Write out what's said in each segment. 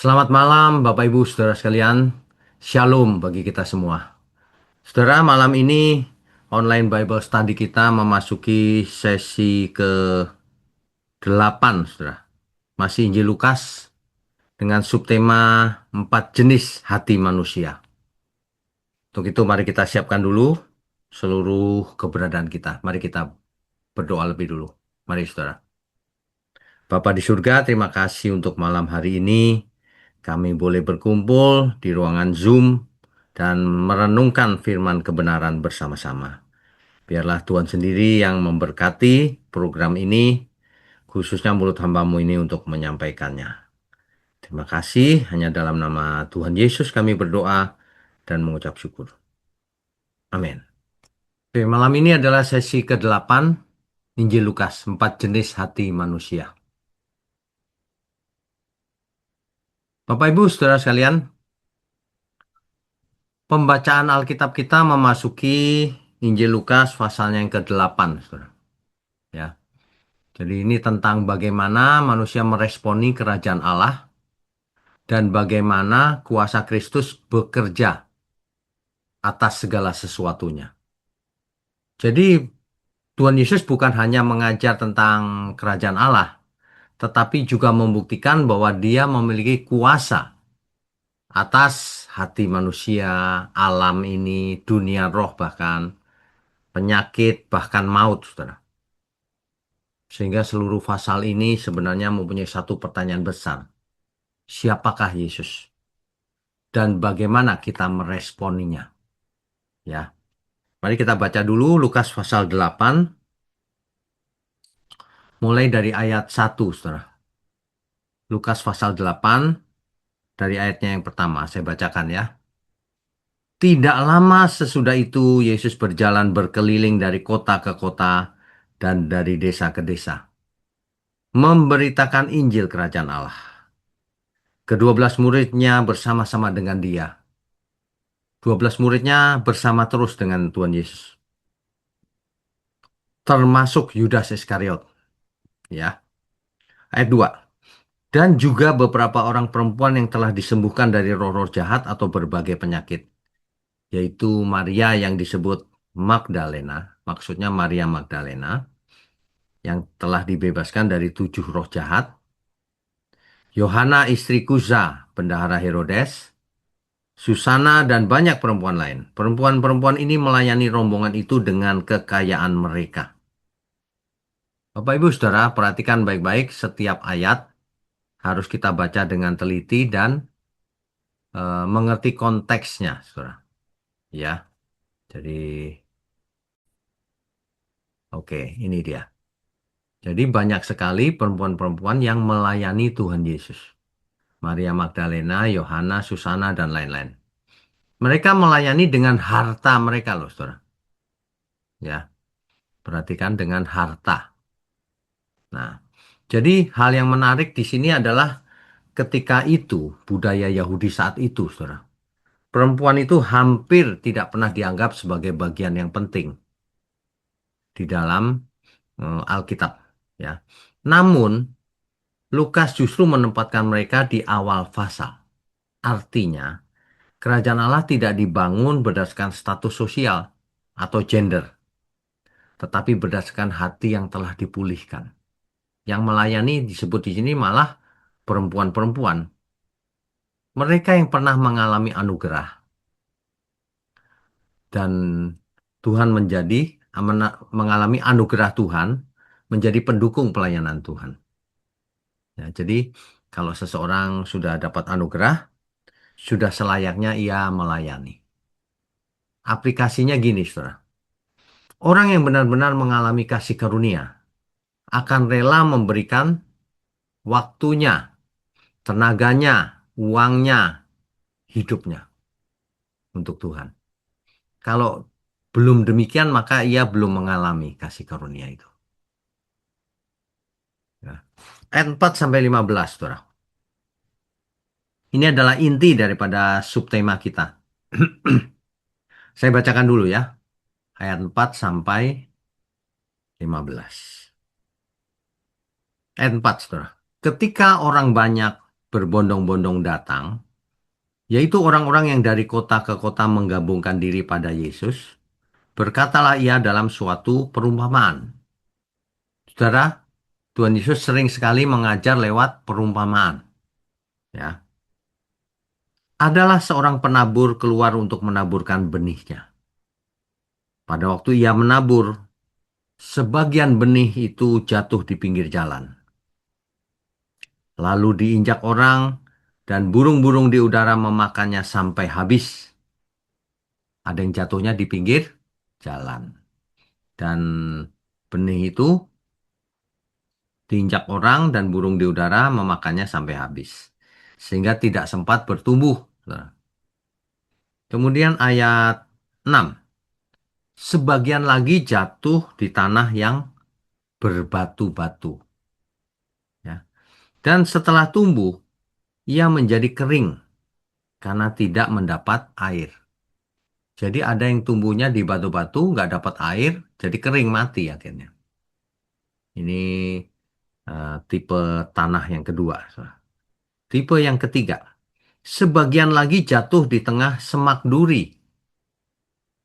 Selamat malam, Bapak Ibu, saudara sekalian. Shalom bagi kita semua. Saudara, malam ini online Bible study kita memasuki sesi ke-8, saudara. Masih Injil Lukas dengan subtema 4 jenis hati manusia. Untuk itu, mari kita siapkan dulu seluruh keberadaan kita. Mari kita berdoa lebih dulu. Mari, saudara. Bapa di surga, terima kasih untuk malam hari ini. Kami boleh berkumpul di ruangan Zoom dan merenungkan firman kebenaran bersama-sama. Biarlah Tuhan sendiri yang memberkati program ini, khususnya mulut hambamu ini untuk menyampaikannya. Terima kasih, hanya dalam nama Tuhan Yesus kami berdoa dan mengucap syukur. Amin. Oke, malam ini adalah sesi ke-8 Injil Lukas, 4 jenis hati manusia. Bapak Ibu, saudara sekalian, pembacaan Alkitab kita memasuki Injil Lukas pasalnya yang ke-8, saudara. Ya. Jadi ini tentang bagaimana manusia meresponi kerajaan Allah dan bagaimana kuasa Kristus bekerja atas segala sesuatunya. Jadi Tuhan Yesus bukan hanya mengajar tentang kerajaan Allah, tetapi juga membuktikan bahwa Dia memiliki kuasa atas hati manusia, alam ini, dunia roh bahkan, penyakit, bahkan maut, saudara. Sehingga seluruh pasal ini sebenarnya mempunyai satu pertanyaan besar. Siapakah Yesus? Dan bagaimana kita meresponinya? Ya. Mari kita baca dulu Lukas pasal 8, mulai dari ayat 1, saudara. Lukas pasal 8, dari ayatnya yang pertama. Saya bacakan ya. Tidak lama sesudah itu, Yesus berjalan berkeliling dari kota ke kota dan dari desa ke desa, memberitakan Injil Kerajaan Allah. Kedua belas muridnya bersama-sama dengan dia. 12 muridnya bersama terus dengan Tuhan Yesus. Termasuk Yudas Iskariot. Ya. Ayat 2. Dan juga beberapa orang perempuan yang telah disembuhkan dari roh-roh jahat atau berbagai penyakit. Yaitu Maria yang disebut Magdalena. Maksudnya Maria Magdalena. Yang telah dibebaskan dari 7 roh jahat. Yohana istri Kuza, bendahara Herodes. Susana dan banyak perempuan lain. Perempuan-perempuan ini melayani rombongan itu dengan kekayaan mereka. Bapak Ibu Saudara, perhatikan baik-baik setiap ayat harus kita baca dengan teliti dan mengerti konteksnya, Saudara. Ya. Jadi oke, ini dia. Jadi banyak sekali perempuan-perempuan yang melayani Tuhan Yesus. Maria Magdalena, Yohana, Susana, dan lain-lain. Mereka melayani dengan harta mereka loh, Saudara. Ya, perhatikan dengan harta. Nah, jadi hal yang menarik di sini adalah ketika itu, budaya Yahudi saat itu, Saudara. Perempuan itu hampir tidak pernah dianggap sebagai bagian yang penting di dalam Alkitab, ya. Namun, Lukas justru menempatkan mereka di awal pasal. Artinya, kerajaan Allah tidak dibangun berdasarkan status sosial atau gender, tetapi berdasarkan hati yang telah dipulihkan. Yang melayani disebut di sini malah perempuan-perempuan. Mereka yang pernah mengalami anugerah dan Tuhan mengalami anugerah Tuhan menjadi pendukung pelayanan Tuhan. Ya, jadi kalau seseorang sudah dapat anugerah, sudah selayaknya ia melayani. Aplikasinya gini, saudara. Orang yang benar-benar mengalami kasih karunia akan rela memberikan waktunya, tenaganya, uangnya, hidupnya untuk Tuhan. Kalau belum demikian, maka ia belum mengalami kasih karunia itu. Ya. Ayat 4 sampai 15, saudara. Ini adalah inti daripada subtema kita. Saya bacakan dulu ya. Ayat 4 sampai 15. Ayat 4, saudara. Ketika orang banyak berbondong-bondong datang, yaitu orang-orang yang dari kota ke kota menggabungkan diri pada Yesus, berkatalah ia dalam suatu perumpamaan. Saudara, Tuhan Yesus sering sekali mengajar lewat perumpamaan. Ya, adalah seorang penabur keluar untuk menaburkan benihnya. Pada waktu ia menabur, sebagian benih itu jatuh di pinggir jalan. Lalu diinjak orang, dan burung-burung di udara memakannya sampai habis. Ada yang jatuhnya di pinggir jalan. Dan benih itu diinjak orang dan burung di udara memakannya sampai habis. Sehingga tidak sempat bertumbuh. Nah, kemudian ayat 6. Sebagian lagi jatuh di tanah yang berbatu-batu. Ya. Dan setelah tumbuh, ia menjadi kering karena tidak mendapat air. Jadi ada yang tumbuhnya di batu-batu, nggak dapat air, jadi kering mati akhirnya. Ini tipe tanah yang kedua. Tipe yang ketiga, sebagian lagi jatuh di tengah semak duri.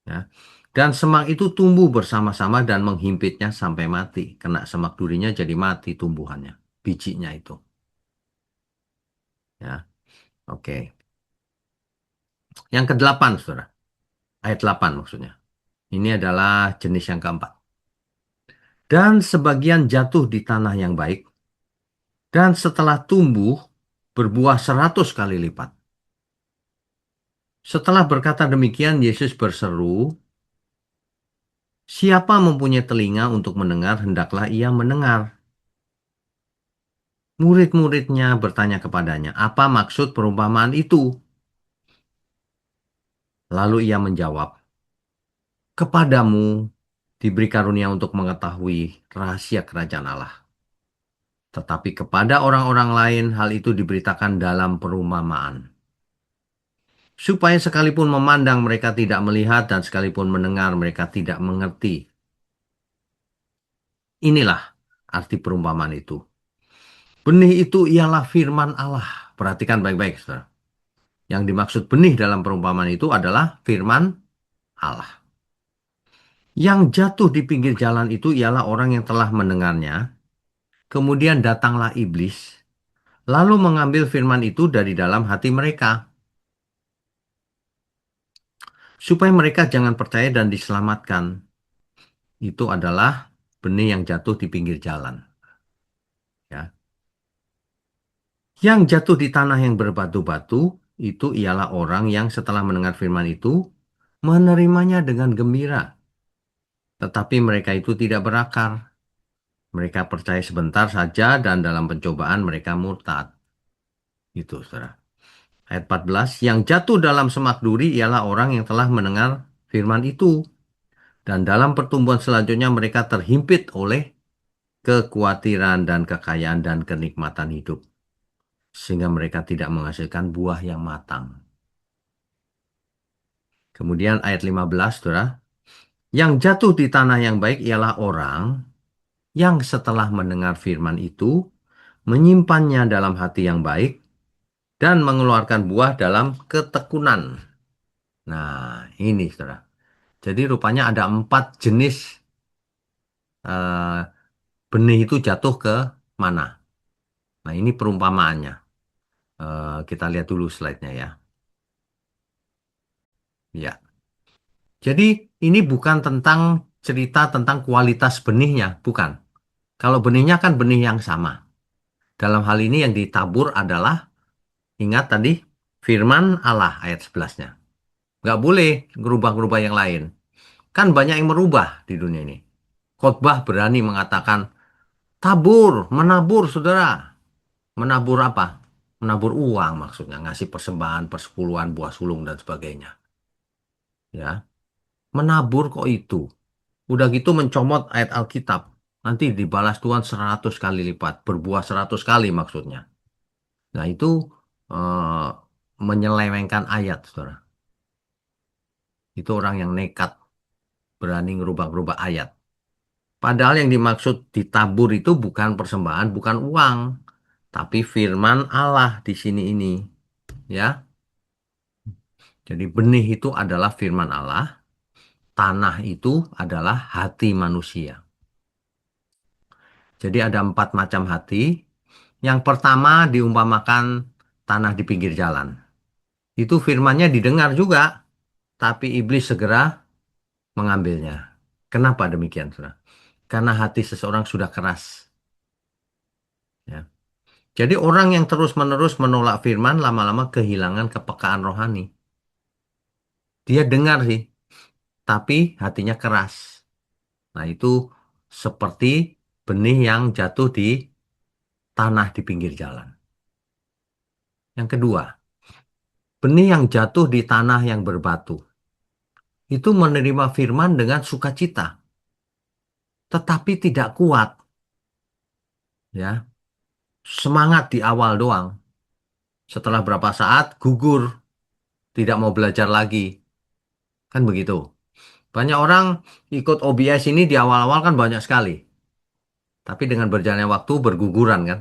Ya. Dan semak itu tumbuh bersama-sama dan menghimpitnya sampai mati. Kena semak durinya jadi mati tumbuhannya, bijinya itu. Ya, oke. Yang kedelapan, saudara. Ayat 8 maksudnya. Ini adalah jenis yang keempat. Dan sebagian jatuh di tanah yang baik. Dan setelah tumbuh, berbuah 100 kali lipat. Setelah berkata demikian, Yesus berseru, siapa mempunyai telinga untuk mendengar, hendaklah ia mendengar. Murid-muridnya bertanya kepadanya, apa maksud perumpamaan itu? Lalu ia menjawab, kepadamu diberi karunia untuk mengetahui rahasia kerajaan Allah. Tetapi kepada orang-orang lain hal itu diberitakan dalam perumpamaan. Supaya sekalipun memandang mereka tidak melihat dan sekalipun mendengar mereka tidak mengerti. Inilah arti perumpamaan itu. Benih itu ialah firman Allah. Perhatikan baik-baik, saudara. Yang dimaksud benih dalam perumpamaan itu adalah firman Allah. Yang jatuh di pinggir jalan itu ialah orang yang telah mendengarnya. Kemudian datanglah iblis, lalu mengambil firman itu dari dalam hati mereka. Supaya mereka jangan percaya dan diselamatkan. Itu adalah benih yang jatuh di pinggir jalan. Ya. Yang jatuh di tanah yang berbatu-batu, itu ialah orang yang setelah mendengar firman itu, menerimanya dengan gembira. Tetapi mereka itu tidak berakar. Mereka percaya sebentar saja dan dalam pencobaan mereka murtad. Itu, saudara. Ayat 14, yang jatuh dalam semak duri ialah orang yang telah mendengar firman itu. Dan dalam pertumbuhan selanjutnya mereka terhimpit oleh kekhawatiran dan kekayaan dan kenikmatan hidup. Sehingga mereka tidak menghasilkan buah yang matang. Kemudian ayat 15, saudara. Yang jatuh di tanah yang baik ialah orang yang setelah mendengar firman itu, menyimpannya dalam hati yang baik, dan mengeluarkan buah dalam ketekunan. Nah, ini saudara. Jadi rupanya ada 4 jenis eh, benih itu jatuh ke mana. Nah, ini perumpamaannya. Kita lihat dulu slide-nya ya. Ya. Jadi ini bukan tentang cerita tentang kualitas benihnya, bukan. Kalau benihnya kan benih yang sama. Dalam hal ini yang ditabur adalah, ingat tadi, firman Allah ayat 11-nya. Nggak boleh ngerubah-ngerubah yang lain. Kan banyak yang merubah di dunia ini. Khotbah berani mengatakan, tabur, menabur, saudara. Menabur apa? Menabur uang maksudnya. Ngasih persembahan, persepuluhan, buah sulung, dan sebagainya. Ya, menabur kok itu. Udah gitu mencomot ayat Alkitab. Nanti dibalas Tuhan 100 kali lipat. Berbuah 100 kali maksudnya. Nah itu eh, menyelewengkan ayat, saudara. Itu orang yang nekat. Berani ngerubah-rubah ayat. Padahal yang dimaksud ditabur itu bukan persembahan, bukan uang. tapi firman Allah di sini ini, ya. Jadi benih itu adalah firman Allah, tanah itu adalah hati manusia. Jadi ada 4 macam hati. Yang pertama diumpamakan tanah di pinggir jalan. Itu firmannya didengar juga, tapi iblis segera mengambilnya. Kenapa demikian, Saudara? Karena hati seseorang sudah keras. Ya. Jadi orang yang terus-menerus menolak firman lama-lama kehilangan kepekaan rohani. Dia dengar sih, tapi hatinya keras. Nah, itu seperti benih yang jatuh di tanah di pinggir jalan. Yang kedua, benih yang jatuh di tanah yang berbatu. Itu menerima firman dengan sukacita, tetapi tidak kuat. Ya, semangat di awal doang. Setelah berapa saat gugur, tidak mau belajar lagi. Kan begitu. Banyak orang ikut OBS ini di awal-awal kan banyak sekali. Tapi dengan berjalannya waktu berguguran kan.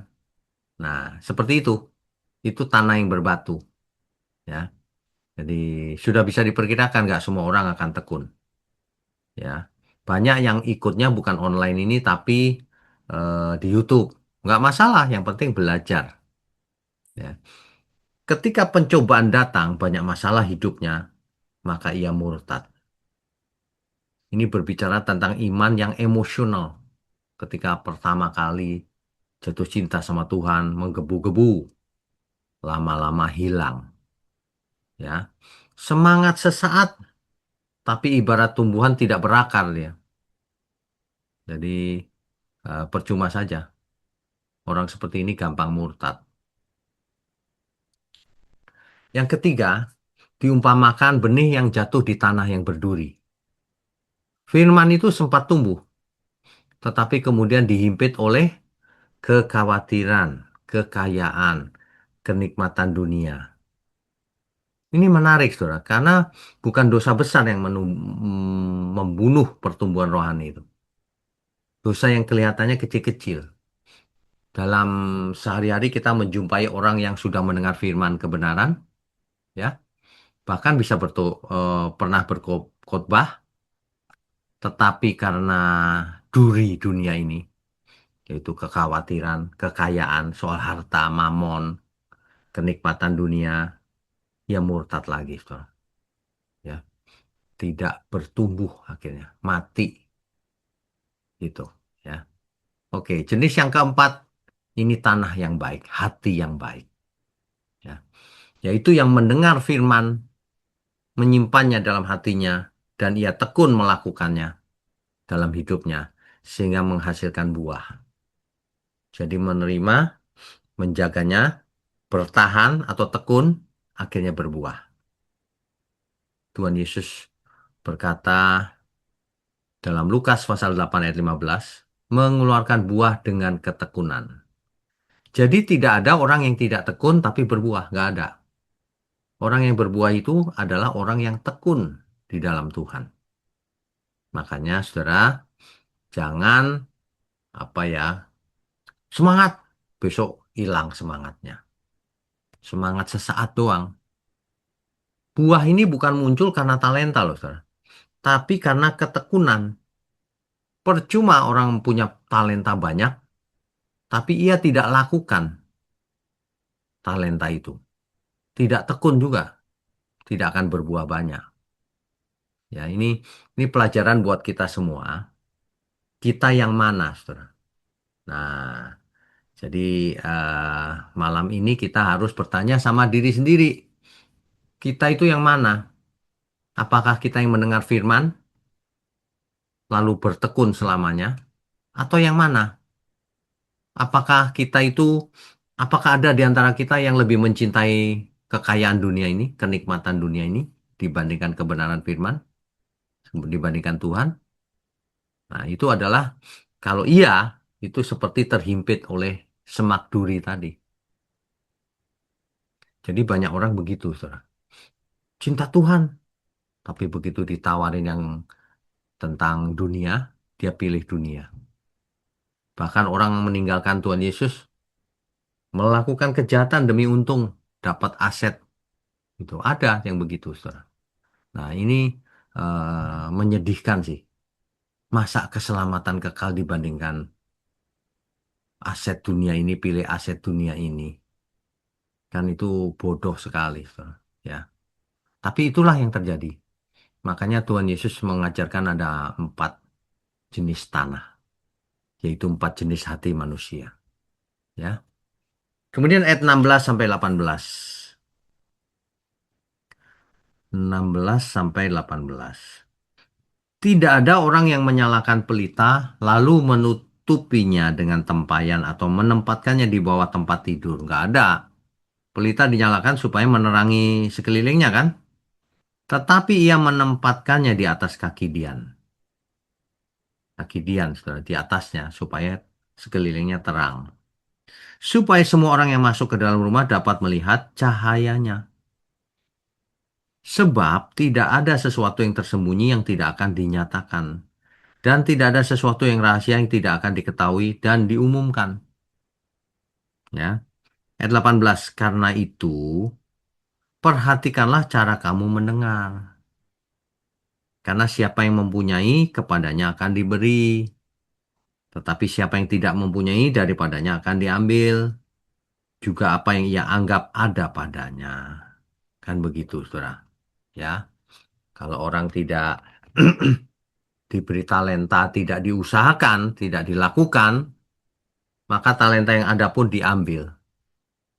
Nah, seperti itu. Itu tanah yang berbatu. Ya. Jadi sudah bisa diperkirakan nggak semua orang akan tekun. Ya. Banyak yang ikutnya bukan online ini tapi di YouTube. Nggak masalah, yang penting belajar. Ya. Ketika pencobaan datang, banyak masalah hidupnya, maka ia murtad. Ini berbicara tentang iman yang emosional. Ketika pertama kali jatuh cinta sama Tuhan, menggebu-gebu, lama-lama hilang. Ya, semangat sesaat, tapi ibarat tumbuhan tidak berakar dia. Jadi percuma saja. Orang seperti ini gampang murtad. Yang ketiga, diumpamakan benih yang jatuh di tanah yang berduri. Firman itu sempat tumbuh, tetapi kemudian dihimpit oleh kekhawatiran, kekayaan, kenikmatan dunia. Ini menarik, saudara, karena bukan dosa besar yang membunuh pertumbuhan rohani itu. Dosa yang kelihatannya kecil-kecil. Dalam sehari-hari kita menjumpai orang yang sudah mendengar firman kebenaran, ya, bahkan bisa pernah berkhotbah, tetapi karena duri dunia ini, yaitu kekhawatiran, kekayaan, soal harta, mamon, kenikmatan dunia, ya murtad lagi, saudara. Ya, tidak bertumbuh akhirnya, mati gitu. Ya. Oke, jenis yang keempat, ini tanah yang baik, hati yang baik. Ya. Yaitu yang mendengar firman, menyimpannya dalam hatinya, dan ia tekun melakukannya dalam hidupnya, sehingga menghasilkan buah. Jadi menerima, menjaganya, bertahan atau tekun, akhirnya berbuah. Tuhan Yesus berkata dalam Lukas pasal 8 ayat 15, mengeluarkan buah dengan ketekunan. Jadi tidak ada orang yang tidak tekun tapi berbuah, nggak ada. Orang yang berbuah itu adalah orang yang tekun di dalam Tuhan. Makanya, saudara, jangan apa ya, semangat, besok hilang semangatnya. Semangat sesaat doang. Buah ini bukan muncul karena talenta loh, saudara. Tapi karena ketekunan. Percuma orang punya talenta banyak, tapi ia tidak lakukan talenta itu. Tidak tekun juga, tidak akan berbuah banyak. Ya, ini pelajaran buat kita semua. Kita yang mana, saudara? Nah, jadi malam ini kita harus bertanya sama diri sendiri. Kita itu yang mana? Apakah kita yang mendengar firman, lalu bertekun selamanya? Atau yang mana? Apakah kita itu, apakah ada di antara kita yang lebih mencintai kekayaan dunia ini, kenikmatan dunia ini, dibandingkan kebenaran firman, dibandingkan Tuhan? Nah, itu adalah, kalau iya, itu seperti terhimpit oleh semak duri tadi. Jadi banyak orang begitu, saudara. Cinta Tuhan, tapi begitu ditawarin yang tentang dunia, dia pilih dunia. Bahkan orang meninggalkan Tuhan Yesus melakukan kejahatan demi untung, dapat aset. Itu ada yang begitu, saudara. Nah, ini menyedihkan sih. Masa keselamatan kekal dibandingkan aset dunia ini, pilih aset dunia ini. Kan itu bodoh sekali, saudara. Ya. Tapi itulah yang terjadi. Makanya Tuhan Yesus mengajarkan ada 4 jenis tanah, yaitu 4 jenis hati manusia. Ya. Kemudian ayat 16 sampai 18. 16 sampai 18. Tidak ada orang yang menyalakan pelita lalu menutupinya dengan tempayan atau menempatkannya di bawah tempat tidur. Nggak ada. Pelita dinyalakan supaya menerangi sekelilingnya kan? Tetapi ia menempatkannya di atas kaki Dian. Kaki Dian, saudara, di atasnya supaya sekelilingnya terang. Supaya semua orang yang masuk ke dalam rumah dapat melihat cahayanya. Sebab tidak ada sesuatu yang tersembunyi yang tidak akan dinyatakan. Dan tidak ada sesuatu yang rahasia yang tidak akan diketahui dan diumumkan. Ya. Ayat 18. Karena itu, perhatikanlah cara kamu mendengar. Karena siapa yang mempunyai, kepadanya akan diberi. Tetapi siapa yang tidak mempunyai, daripadanya akan diambil. Juga apa yang ia anggap ada padanya. Kan begitu, saudara. Ya. Kalau orang tidak diberi talenta, tidak diusahakan, tidak dilakukan, maka talenta yang ada pun diambil.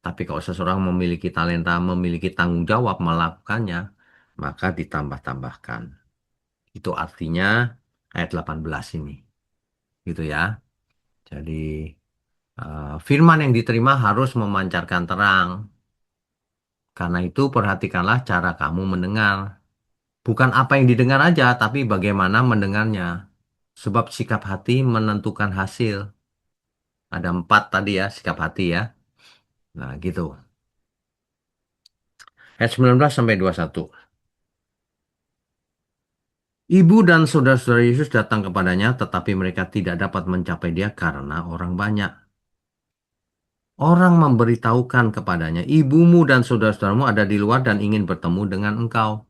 Tapi kalau seseorang memiliki talenta, memiliki tanggung jawab melakukannya, maka ditambah-tambahkan. Itu artinya ayat 18 ini. Gitu ya. Jadi firman yang diterima harus memancarkan terang. Karena itu perhatikanlah cara kamu mendengar. Bukan apa yang didengar aja, tapi bagaimana mendengarnya. Sebab sikap hati menentukan hasil. Ada 4 tadi ya, sikap hati ya. Nah gitu. Ayat 19 sampai 21. Ibu dan saudara-saudara Yesus datang kepadanya, tetapi mereka tidak dapat mencapai dia karena orang banyak. Orang memberitahukan kepadanya, ibumu dan saudara-saudaramu ada di luar dan ingin bertemu dengan engkau.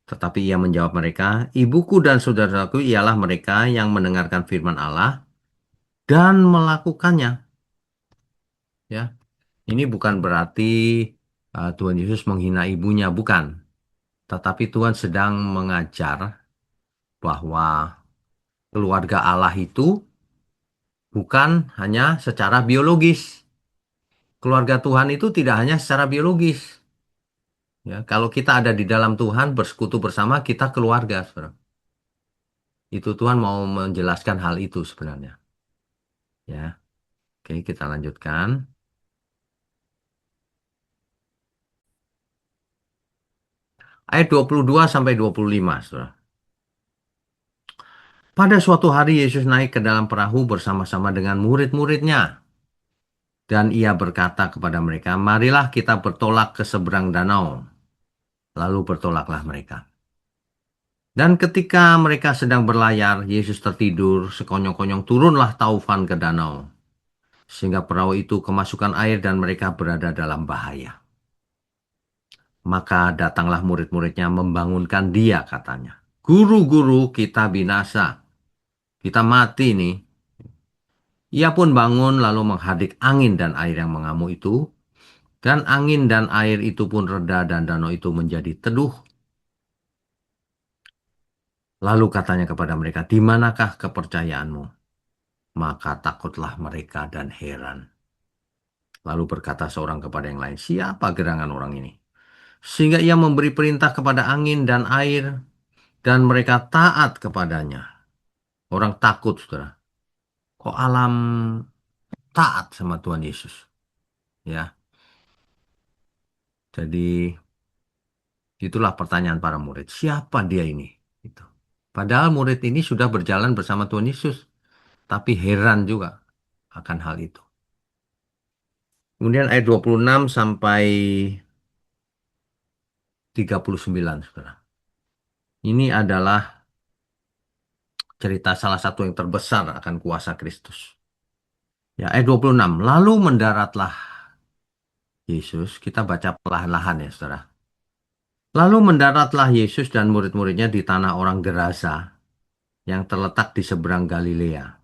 Tetapi ia menjawab mereka, ibuku dan saudara-saudaraku ialah mereka yang mendengarkan firman Allah dan melakukannya. Ya, ini bukan berarti Tuhan Yesus menghina ibunya, bukan. Tetapi Tuhan sedang mengajar bahwa keluarga Allah itu bukan hanya secara biologis. Keluarga Tuhan itu tidak hanya secara biologis. Ya, kalau kita ada di dalam Tuhan, bersekutu bersama, kita keluarga, saudara. Itu Tuhan mau menjelaskan hal itu sebenarnya. Ya, oke, kita lanjutkan. Ayat 22 sampai 25, saudara. Pada suatu hari Yesus naik ke dalam perahu bersama-sama dengan murid-muridnya. Dan ia berkata kepada mereka, marilah kita bertolak ke seberang danau. Lalu bertolaklah mereka. Dan ketika mereka sedang berlayar, Yesus tertidur, sekonyong-konyong turunlah taufan ke danau. Sehingga perahu itu kemasukan air dan mereka berada dalam bahaya. Maka datanglah murid-muridnya membangunkan dia katanya. Guru-guru kita binasa. Kita mati nih. Ia pun bangun lalu menghadik angin dan air yang mengamuk itu. Dan angin dan air itu pun reda dan danau itu menjadi teduh. Lalu katanya kepada mereka, di manakah kepercayaanmu? Maka takutlah mereka dan heran. Lalu berkata seorang kepada yang lain, siapa gerangan orang ini? Sehingga ia memberi perintah kepada angin dan air, dan mereka taat kepadanya. Orang takut, saudara. Kok alam taat sama Tuhan Yesus? Ya, jadi itulah pertanyaan para murid. Siapa dia ini? Gitu. Padahal murid ini sudah berjalan bersama Tuhan Yesus, tapi heran juga akan hal itu. Kemudian ayat 26 sampai 39, saudara. Ini adalah cerita salah satu yang terbesar akan kuasa Kristus. Ya, ayat 26. Lalu mendaratlah Yesus, kita baca perlahan-lahan ya, saudara. Lalu mendaratlah Yesus dan murid-muridnya di tanah orang Gerasa yang terletak di seberang Galilea.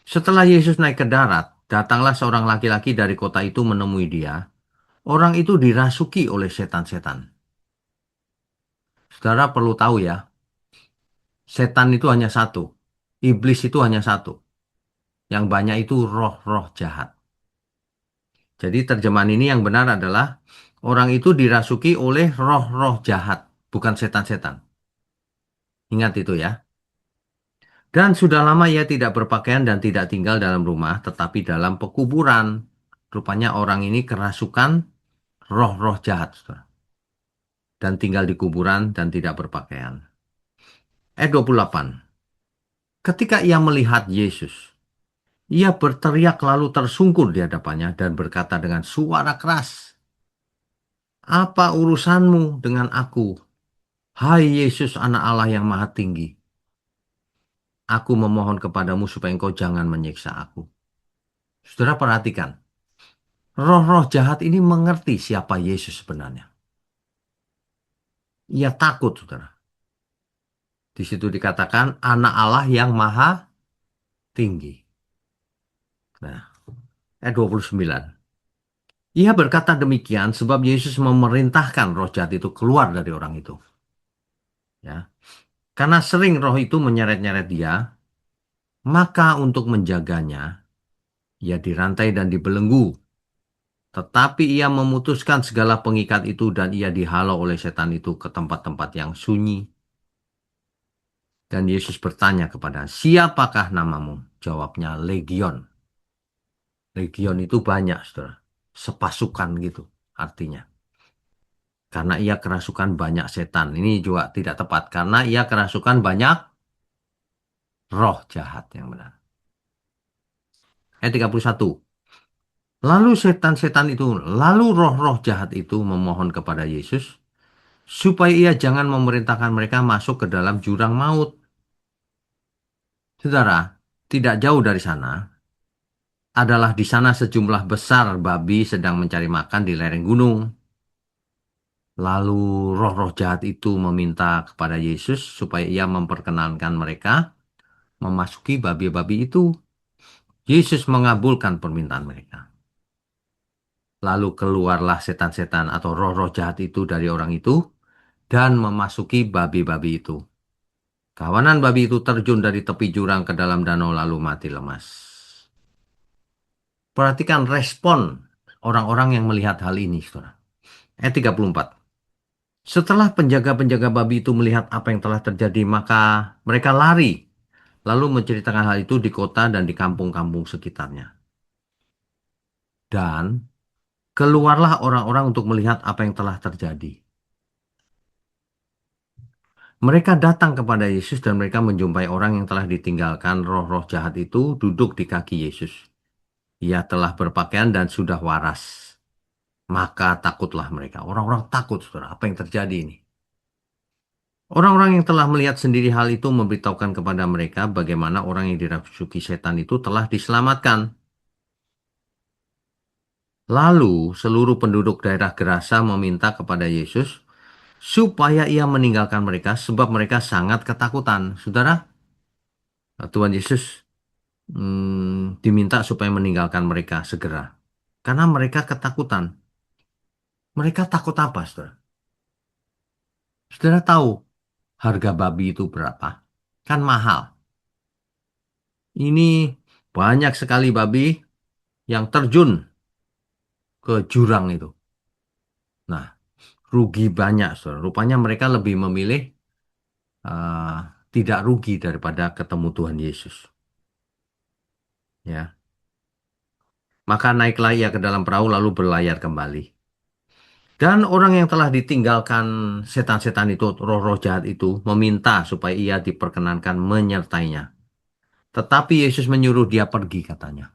Setelah Yesus naik ke darat, datanglah seorang laki-laki dari kota itu menemui dia. Orang itu dirasuki oleh setan-setan. Saudara perlu tahu ya, setan itu hanya satu. Iblis itu hanya satu. Yang banyak itu roh-roh jahat. Jadi terjemahan ini yang benar adalah orang itu dirasuki oleh roh-roh jahat, bukan setan-setan. Ingat itu ya. Dan sudah lama ia tidak berpakaian dan tidak tinggal dalam rumah, tetapi dalam pekuburan. Rupanya orang ini kerasukan roh-roh jahat, saudara. Dan tinggal di kuburan dan tidak berpakaian. Ayat 28. Ketika ia melihat Yesus, ia berteriak lalu tersungkur di hadapannya dan berkata dengan suara keras, "Apa urusanmu dengan aku, hai Yesus anak Allah yang maha tinggi? Aku memohon kepadamu supaya engkau jangan menyiksa aku." Saudara perhatikan, roh-roh jahat ini mengerti siapa Yesus sebenarnya. Ia takut, saudara. Di situ dikatakan anak Allah yang maha tinggi. Nah, ayat 29. Ia berkata demikian sebab Yesus memerintahkan roh jahat itu keluar dari orang itu. Ya, karena sering roh itu menyeret-nyeret dia, maka untuk menjaganya, ia dirantai dan dibelenggu. Tetapi ia memutuskan segala pengikat itu dan ia dihalau oleh setan itu ke tempat-tempat yang sunyi. Dan Yesus bertanya kepada, siapakah namamu? Jawabnya, Legion. Legion itu banyak, saudara. Sepasukan gitu artinya. Karena ia kerasukan banyak setan. Ini juga tidak tepat. Karena ia kerasukan banyak roh jahat yang benar. Ayat 31. Lalu roh-roh jahat itu memohon kepada Yesus, supaya ia jangan memerintahkan mereka masuk ke dalam jurang maut. Saudara, tidak jauh dari sana, adalah di sana sejumlah besar babi sedang mencari makan di lereng gunung. Lalu roh-roh jahat itu meminta kepada Yesus supaya ia memperkenankan mereka memasuki babi-babi itu. Yesus mengabulkan permintaan mereka. Lalu keluarlah setan-setan atau roh-roh jahat itu dari orang itu dan memasuki babi-babi itu. Kawanan babi itu terjun dari tepi jurang ke dalam danau lalu mati lemas. Perhatikan respon orang-orang yang melihat hal ini, saudara. Ayat 34. Setelah penjaga-penjaga babi itu melihat apa yang telah terjadi, maka mereka lari, lalu menceritakan hal itu di kota dan di kampung-kampung sekitarnya. Dan keluarlah orang-orang untuk melihat apa yang telah terjadi. Mereka datang kepada Yesus dan mereka menjumpai orang yang telah ditinggalkan roh-roh jahat itu duduk di kaki Yesus. Ia telah berpakaian dan sudah waras. Maka takutlah mereka. Orang-orang takut, saudara. Apa yang terjadi ini? Orang-orang yang telah melihat sendiri hal itu memberitahukan kepada mereka bagaimana orang yang dirasuki setan itu telah diselamatkan. Lalu seluruh penduduk daerah Gerasa meminta kepada Yesus supaya ia meninggalkan mereka sebab mereka sangat ketakutan. Saudara, Tuhan Yesus diminta supaya meninggalkan mereka segera. Karena mereka ketakutan. Mereka takut apa, saudara? Saudara tahu harga babi itu berapa? Kan mahal. Ini banyak sekali babi yang terjun ke jurang itu. Nah, rugi banyak, saudara. Rupanya mereka lebih memilih eh, tidak rugi daripada ketemu Tuhan Yesus. Ya, maka naiklah ia ke dalam perahu lalu berlayar kembali. Dan orang yang telah ditinggalkan setan-setan itu, roh-roh jahat itu, meminta supaya ia diperkenankan menyertainya. Tetapi Yesus menyuruh dia pergi, katanya.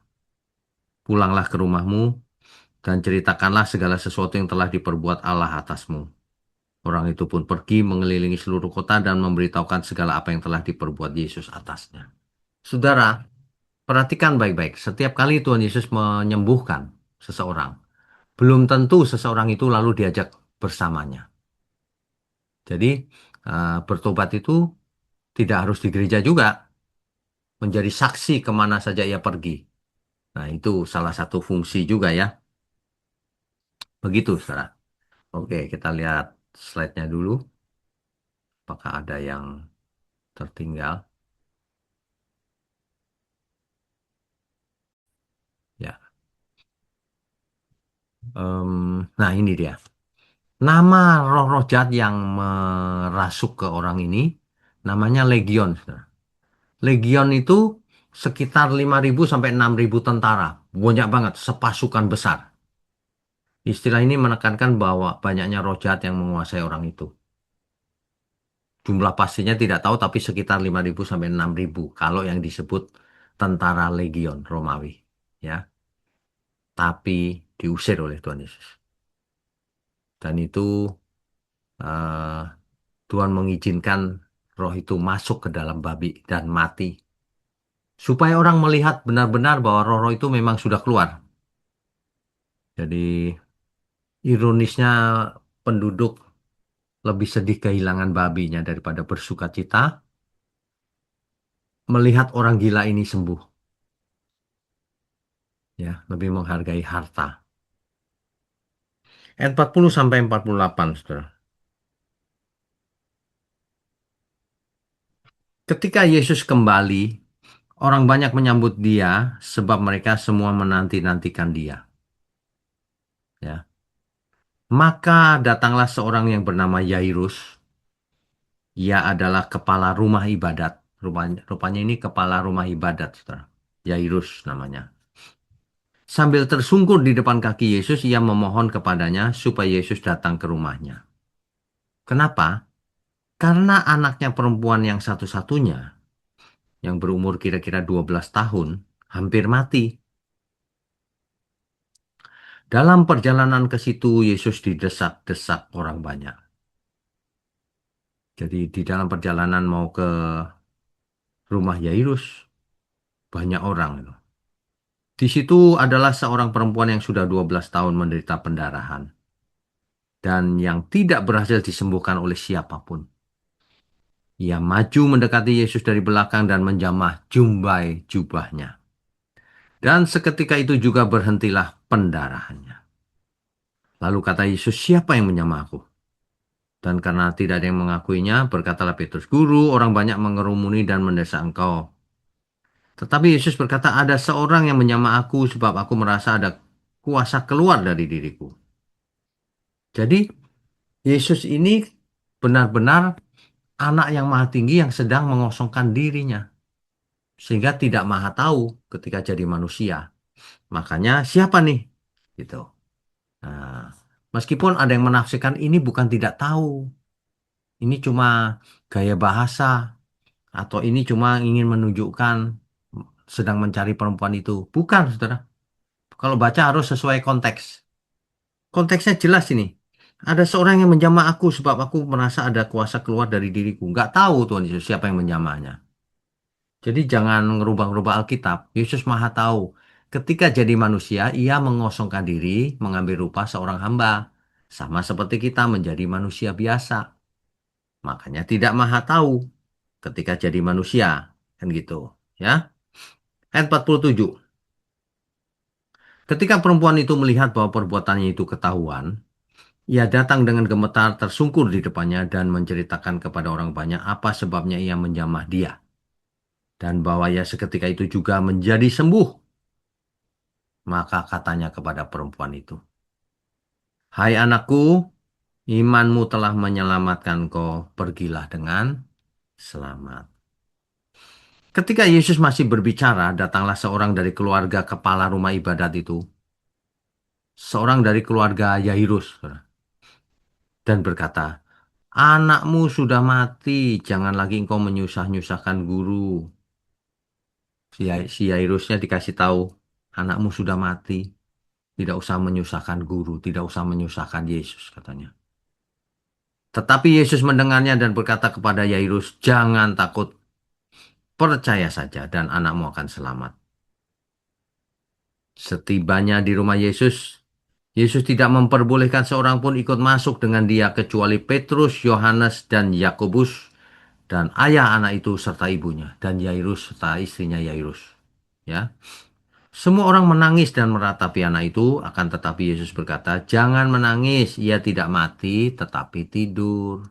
Pulanglah ke rumahmu dan ceritakanlah segala sesuatu yang telah diperbuat Allah atasmu. Orang itu pun pergi mengelilingi seluruh kota dan memberitahukan segala apa yang telah diperbuat Yesus atasnya. Saudara, Perhatikan baik-baik. Setiap kali Tuhan Yesus menyembuhkan seseorang, belum tentu seseorang itu lalu diajak bersamanya. Jadi, bertobat itu tidak harus di gereja juga, menjadi saksi kemana saja ia pergi. Nah, itu salah satu fungsi juga ya. Begitu, saudara. Oke, kita lihat slide-nya dulu. Apakah ada yang tertinggal? Ya. Nah, ini dia. Nama roh-roh jahat yang merasuk ke orang ini namanya legion, saudara. Legion itu sekitar 5.000 sampai 6.000 tentara. Banyak banget, sepasukan besar. Istilah ini menekankan bahwa banyaknya roh jahat yang menguasai orang itu. Jumlah pastinya tidak tahu, tapi sekitar 5.000 sampai 6.000 kalau yang disebut tentara legion Romawi. Ya, tapi diusir oleh Tuhan Yesus. Dan itu eh, Tuhan mengizinkan roh itu masuk ke dalam babi dan mati. Supaya orang melihat benar-benar bahwa roh-roh itu memang sudah keluar. Jadi ironisnya penduduk lebih sedih kehilangan babinya daripada bersuka cita melihat orang gila ini sembuh. Ya, lebih menghargai harta. Ayat 40 sampai 48, Saudara. Ketika Yesus kembali, orang banyak menyambut dia sebab mereka semua menanti-nantikan dia. Ya. Maka datanglah seorang yang bernama Yairus. Ia adalah kepala rumah ibadat. Rupanya ini kepala rumah ibadat, Saudara. Yairus namanya. Sambil tersungkur di depan kaki Yesus, ia memohon kepadanya supaya Yesus datang ke rumahnya. Kenapa? Karena anaknya perempuan yang satu-satunya, yang berumur kira-kira 12 tahun, hampir mati. Dalam perjalanan ke situ, Yesus didesak-desak orang banyak. Jadi di dalam perjalanan mau ke rumah Yairus, banyak orang itu. Di situ adalah seorang perempuan yang sudah 12 tahun menderita pendarahan. Dan yang tidak berhasil disembuhkan oleh siapapun. Ia maju mendekati Yesus dari belakang dan menjamah jumbai jubahnya. Dan seketika itu juga berhentilah pendarahannya. Lalu kata Yesus, siapa yang menyamah aku? Dan karena tidak ada yang mengakuinya, berkatalah Petrus, Guru, orang banyak mengerumuni dan mendesak engkau. Tetapi Yesus berkata, ada seorang yang menyamah aku sebab aku merasa ada kuasa keluar dari diriku. Jadi Yesus ini benar-benar anak yang maha tinggi yang sedang mengosongkan dirinya. Sehingga tidak maha tahu ketika jadi manusia. Makanya siapa nih? Gitu. Nah, meskipun ada yang menafsirkan ini bukan tidak tahu. Ini cuma gaya bahasa. Atau ini cuma ingin menunjukkan sedang mencari perempuan itu. Bukan, saudara. Kalau baca harus sesuai konteks. Konteksnya jelas ini. Ada seorang yang menjamah aku sebab aku merasa ada kuasa keluar dari diriku. Nggak tahu Tuhan Yesus siapa yang menjamahnya. Jadi jangan ngerubah-rubah Alkitab. Yesus Maha tahu. Ketika jadi manusia, ia mengosongkan diri, mengambil rupa seorang hamba. Sama seperti kita menjadi manusia biasa. Makanya tidak Maha tahu ketika jadi manusia. Kan gitu. Ya. Ayat 47. Ketika perempuan itu melihat bahwa perbuatannya itu ketahuan, ia datang dengan gemetar tersungkur di depannya dan menceritakan kepada orang banyak apa sebabnya ia menjamah dia. Dan bahwa ia seketika itu juga menjadi sembuh. Maka katanya kepada perempuan itu, Hai anakku, imanmu telah menyelamatkan kau, pergilah dengan selamat. Ketika Yesus masih berbicara, datanglah seorang dari keluarga kepala rumah ibadat itu, seorang dari keluarga Yairus, dan berkata, Anakmu sudah mati, jangan lagi engkau menyusah-nyusahkan guru. Si Yairusnya dikasih tahu, anakmu sudah mati, tidak usah menyusahkan guru, tidak usah menyusahkan Yesus, katanya. Tetapi Yesus mendengarnya dan berkata kepada Yairus, jangan takut, percaya saja dan anakmu akan selamat. Setibanya di rumah Yesus, Yesus tidak memperbolehkan seorang pun ikut masuk dengan dia kecuali Petrus, Yohanes, dan Yakobus, dan ayah anak itu serta ibunya, dan Yairus serta istrinya Yairus. Ya, semua orang menangis dan meratapi anak itu, akan tetapi Yesus berkata, "Jangan menangis, ia tidak mati, tetapi tidur."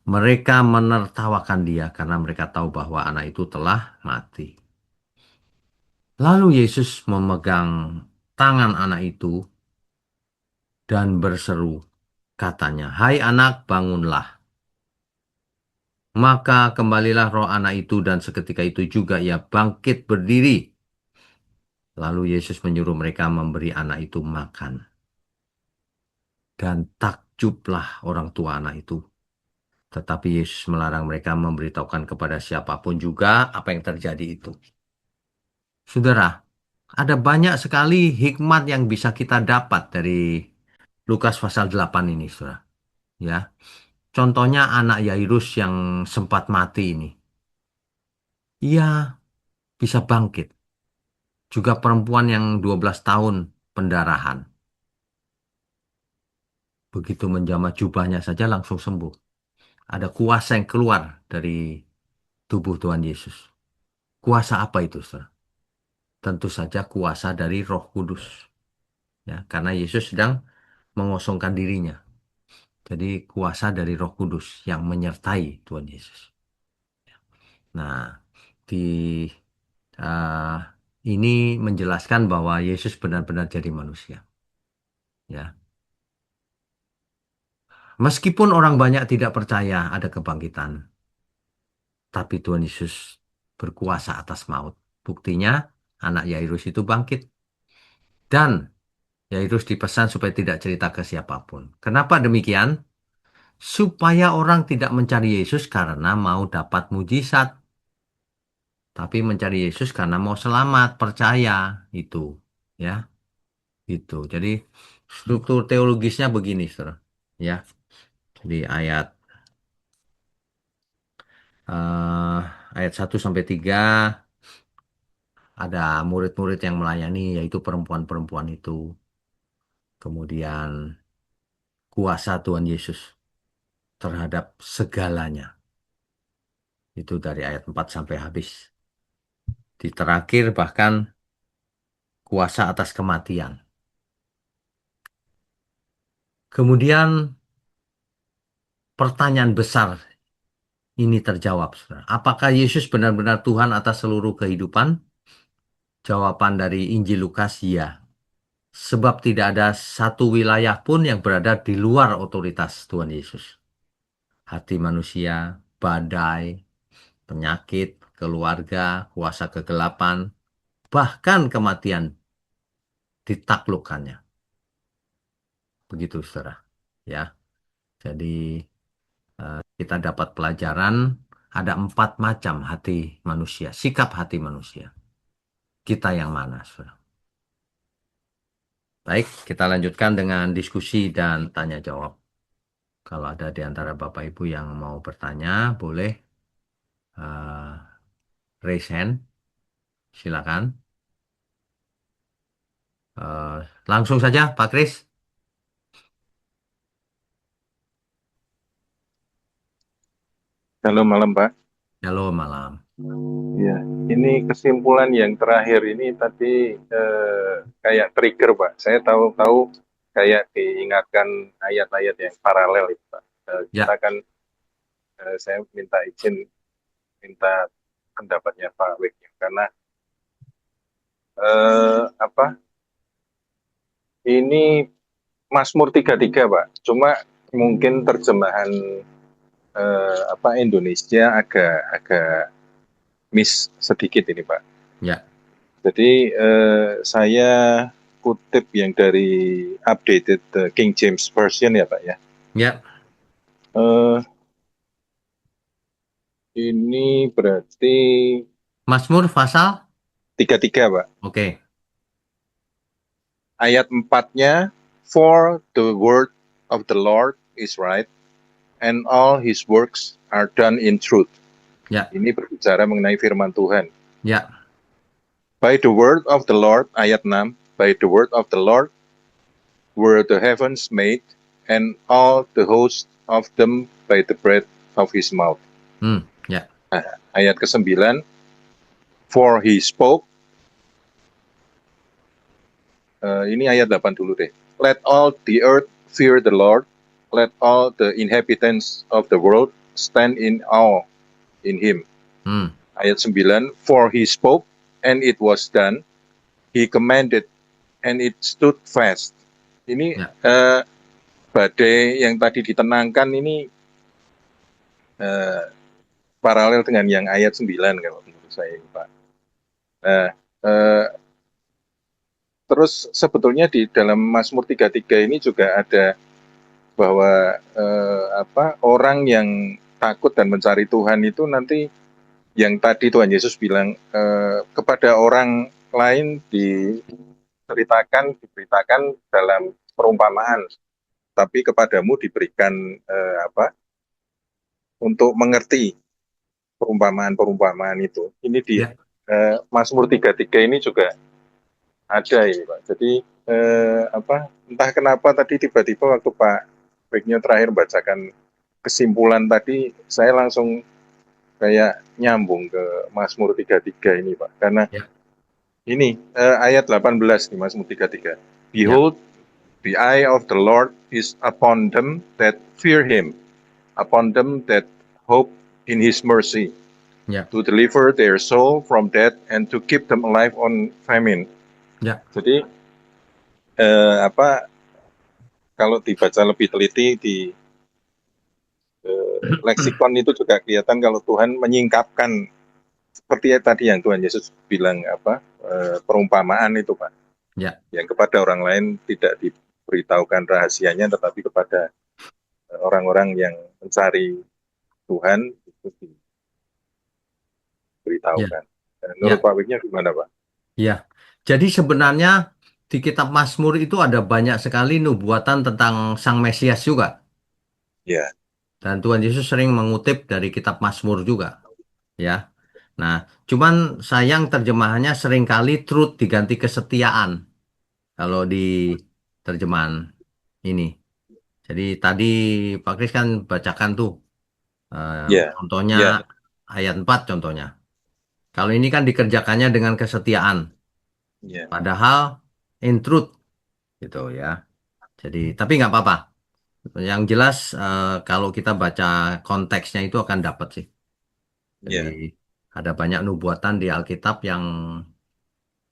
Mereka menertawakan dia karena mereka tahu bahwa anak itu telah mati. Lalu Yesus memegang tangan anak itu dan berseru, katanya, "Hai anak, bangunlah." Maka kembalilah roh anak itu dan seketika itu juga ia bangkit berdiri. Lalu Yesus menyuruh mereka memberi anak itu makan. Dan takjublah orang tua anak itu. Tetapi Yesus melarang mereka memberitahukan kepada siapapun juga apa yang terjadi itu. Saudara, ada banyak sekali hikmat yang bisa kita dapat dari Lukas pasal 8 ini, saudara. Ya, contohnya anak Yairus yang sempat mati ini. Ia bisa bangkit. Juga perempuan yang 12 tahun pendarahan. Begitu menjamah jubahnya saja langsung sembuh. Ada kuasa yang keluar dari tubuh Tuhan Yesus. Kuasa apa itu, saudara? Tentu saja kuasa dari Roh Kudus. Ya, karena Yesus sedang mengosongkan dirinya. Jadi kuasa dari Roh Kudus yang menyertai Tuhan Yesus. Nah, di eh, ini menjelaskan bahwa Yesus benar-benar jadi manusia. Ya, meskipun orang banyak tidak percaya ada kebangkitan, tapi Tuhan Yesus berkuasa atas maut. Buktinya, anak Yairus itu bangkit. Dan Yairus dipesan supaya tidak cerita ke siapapun. Kenapa demikian? Supaya orang tidak mencari Yesus karena mau dapat mujizat. Tapi mencari Yesus karena mau selamat, percaya. Itu. Ya, itu. Jadi, struktur teologisnya begini, saudara. Ya, di eh, ayat 1 sampai 3 ada murid-murid yang melayani, yaitu perempuan-perempuan itu. Kemudian kuasa Tuhan Yesus terhadap segalanya. Itu dari ayat 4 sampai habis. Di terakhir bahkan kuasa atas kematian. Kemudian pertanyaan besar ini terjawab, saudara. Apakah Yesus benar-benar Tuhan atas seluruh kehidupan? Jawaban dari Injil Lukas, ya. Sebab tidak ada satu wilayah pun yang berada di luar otoritas Tuhan Yesus. Hati manusia, badai, penyakit, keluarga, kuasa kegelapan, bahkan kematian ditaklukkannya. Begitu, saudara. Ya, jadi kita dapat pelajaran ada 4 macam hati manusia, sikap hati manusia. Kita yang mana, saudara? Baik, kita lanjutkan dengan diskusi dan tanya jawab. Kalau ada di antara Bapak Ibu yang mau bertanya, boleh uh, raise hand. Silakan. Eh, Langsung saja, Pak Kris. Halo malam Pak. Halo, malam. Ya, ini kesimpulan yang terakhir ini tadi kayak trigger Pak. Saya tahu-tahu kayak diingatkan ayat-ayat yang paralel itu Pak. Kita Ya, kan, saya minta izin, minta pendapatnya Pak Wik karena apa? Ini Mazmur 33 Pak. Cuma mungkin terjemahan Indonesia agak agak miss sedikit ini Pak. ya, Jadi saya kutip yang dari updated King James Version ya Pak ya. ya. Eh, ini berarti Mazmur pasal? 33 Pak. Oke. Ayat 4-nya, For the word of the Lord is right, and all his works are done in truth. Ya, Ini berbicara mengenai firman Tuhan. ya. By the word of the Lord, ayat 6, by the word of the Lord were the heavens made, and all the host of them by the breath of his mouth. Ya, Nah, ayat ke-9, for he spoke, ini ayat 8 dulu deh. Let all the earth fear the Lord, let all the inhabitants of the world stand in awe in him. Ayat 9, for he spoke, and it was done, he commanded, and it stood fast. Ini ya, badai yang tadi ditenangkan ini paralel dengan yang ayat 9 kalau menurut saya, Pak. Nah, terus sebetulnya di dalam Mazmur 33 ini juga ada bahwa orang yang takut dan mencari Tuhan itu nanti yang tadi Tuhan Yesus bilang kepada orang lain diberitakan dalam perumpamaan, tapi kepadamu diberikan untuk mengerti perumpamaan-perumpamaan itu. Ini di ya, Mazmur 33 ini juga ada ini Pak. Jadi entah kenapa tadi tiba-tiba waktu Pak Wignya terakhir bacakan kesimpulan tadi, saya langsung kayak nyambung ke Mazmur 33 ini Pak. Karena ya, ini ayat 18 di Mazmur 33. ya, Behold, the eye of the Lord is upon them that fear him, upon them that hope in his mercy, ya, to deliver their soul from death and to keep them alive on famine. ya, Jadi kalau dibaca lebih teliti di leksikon itu juga kelihatan kalau Tuhan menyingkapkan seperti tadi yang Tuhan Yesus bilang perumpamaan itu Pak, ya, yang kepada orang lain tidak diberitahukan rahasianya, tetapi kepada orang-orang yang mencari Tuhan itu ya, diberitahukan. Menurut ya, Pak Wignya gimana Pak? ya. Jadi sebenarnya di kitab Mazmur itu ada banyak sekali nubuatan tentang Sang Mesias juga. Ya, Dan Tuhan Yesus sering mengutip dari kitab Mazmur juga, ya. Nah, cuman sayang terjemahannya seringkali truth diganti kesetiaan kalau di terjemahan ini. Jadi tadi Pak Kris kan bacakan tuh ya, contohnya ya, ayat 4 contohnya. Kalau ini kan dikerjakannya dengan kesetiaan, ya, padahal in truth gitu ya. Jadi tapi nggak apa-apa. Yang jelas kalau kita baca konteksnya itu akan dapat sih. Jadi ya. ada banyak nubuatan di Alkitab yang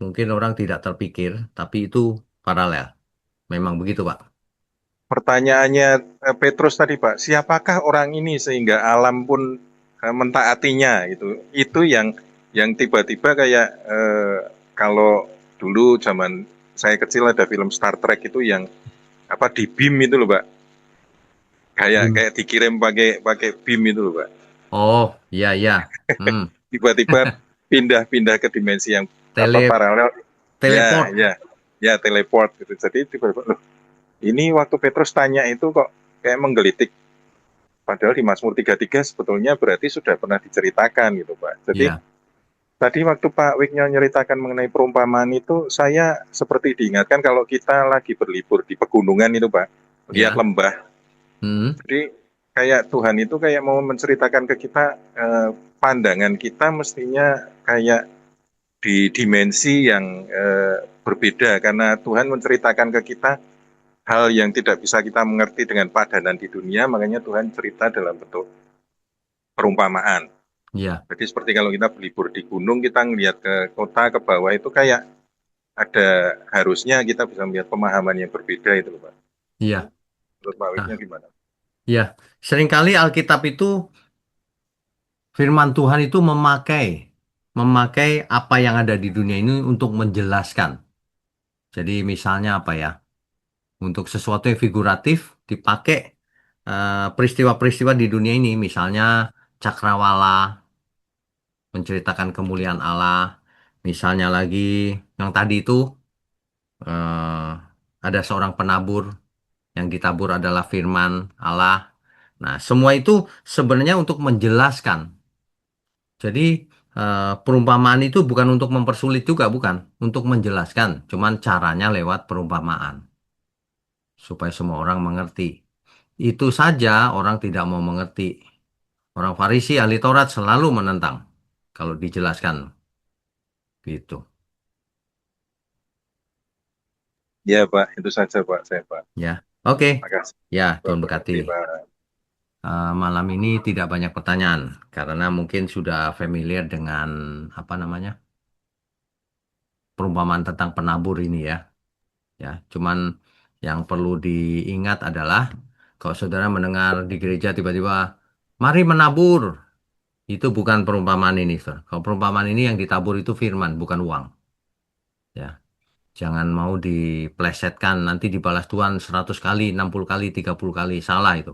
mungkin orang tidak terpikir, tapi itu paralel. Memang begitu, Pak. Pertanyaannya Petrus tadi Pak, siapakah orang ini sehingga alam pun mentaatinya gitu? Itu yang tiba-tiba kayak kalau dulu zaman saya kecil ada film Star Trek itu yang di beam itu loh Pak, kayak Hmm. kayak dikirim pakai pakai beam itu loh Pak. Oh, iya, iya. Hmm. Tiba-tiba pindah-pindah ke dimensi yang Tele paralel. Ya, teleport. ya, ya teleport gitu. Jadi tiba-tiba loh, ini waktu Petrus tanya itu kok kayak menggelitik. Padahal di Mazmur 33 sebetulnya berarti sudah pernah diceritakan gitu Pak. Jadi Iya, tadi waktu Pak Wignya nyeritakan mengenai perumpamaan itu, saya seperti diingatkan kalau kita lagi berlibur di pegunungan itu Pak, lihat iya. lembah. Hmm. Jadi kayak Tuhan itu kayak mau menceritakan ke kita, pandangan kita mestinya kayak di dimensi yang berbeda, karena Tuhan menceritakan ke kita hal yang tidak bisa kita mengerti dengan padanan di dunia, makanya Tuhan cerita dalam bentuk perumpamaan. Iya, Jadi seperti kalau kita berlibur di gunung, kita ngelihat ke kota, ke bawah itu kayak ada, harusnya kita bisa melihat pemahaman yang berbeda itu loh Pak. iya. Menurut Pak Wiknya Nah, gimana? iya. Seringkali Alkitab itu firman Tuhan itu memakai apa yang ada di dunia ini untuk menjelaskan. Jadi misalnya apa ya? Untuk sesuatu yang figuratif dipakai peristiwa-peristiwa di dunia ini, misalnya cakrawala menceritakan kemuliaan Allah, misalnya lagi yang tadi itu eh, ada seorang penabur yang ditabur adalah firman Allah. Nah, semua itu sebenarnya untuk menjelaskan. Jadi perumpamaan itu bukan untuk mempersulit juga, bukan. Untuk menjelaskan, cuman caranya lewat perumpamaan. Supaya semua orang mengerti. Itu saja orang tidak mau mengerti. Orang Farisi, ahli Taurat selalu menentang. Kalau dijelaskan, gitu. Ya Pak, itu saja Pak saya Pak. Ya, oke. Makasih Ya, Pak Tuhan berkati. berarti Pak. Malam ini tidak banyak pertanyaan karena mungkin sudah familiar dengan apa namanya perumpamaan tentang penabur ini ya. Ya, cuman yang perlu diingat adalah kalau saudara mendengar di gereja tiba-tiba, mari menabur, itu bukan perumpamaan ini, saudara. Kalau perumpamaan ini yang ditabur itu firman, bukan uang. Ya, jangan mau diplesetkan nanti dibalas Tuhan 100 kali, 60 kali, 30 kali, salah itu.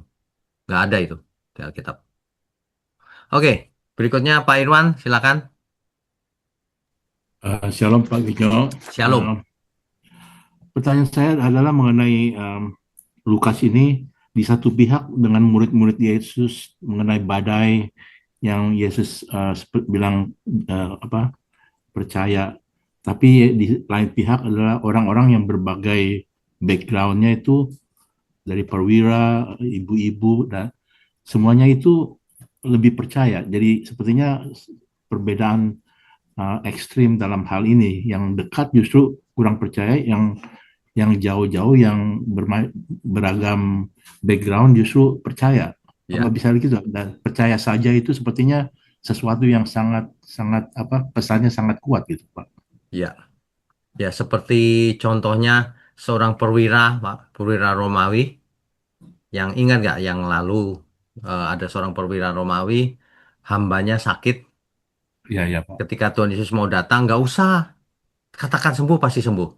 Nggak ada itu di Alkitab. Oke, berikutnya Pak Irwan, silakan. Shalom Pak Gino. Shalom. Pertanyaan saya adalah mengenai Lukas ini di satu pihak dengan murid-murid Yesus mengenai badai yang Yesus bilang apa percaya, tapi di lain pihak adalah orang-orang yang berbagai backgroundnya itu dari perwira, ibu-ibu dan semuanya itu lebih percaya. Jadi sepertinya perbedaan ekstrim dalam hal ini. Yang dekat justru kurang percaya, yang jauh-jauh yang beragam background justru percaya. Apa Ya, bisa begitu? Dan percaya saja itu sepertinya sesuatu yang sangat sangat apa pesannya sangat kuat gitu, Pak. ya, ya. Seperti contohnya seorang perwira, Pak, perwira Romawi, yang ingat nggak yang lalu ada seorang perwira Romawi, hambanya sakit, Iya, iya, Pak. ketika Tuhan Yesus mau datang, nggak usah katakan sembuh pasti sembuh.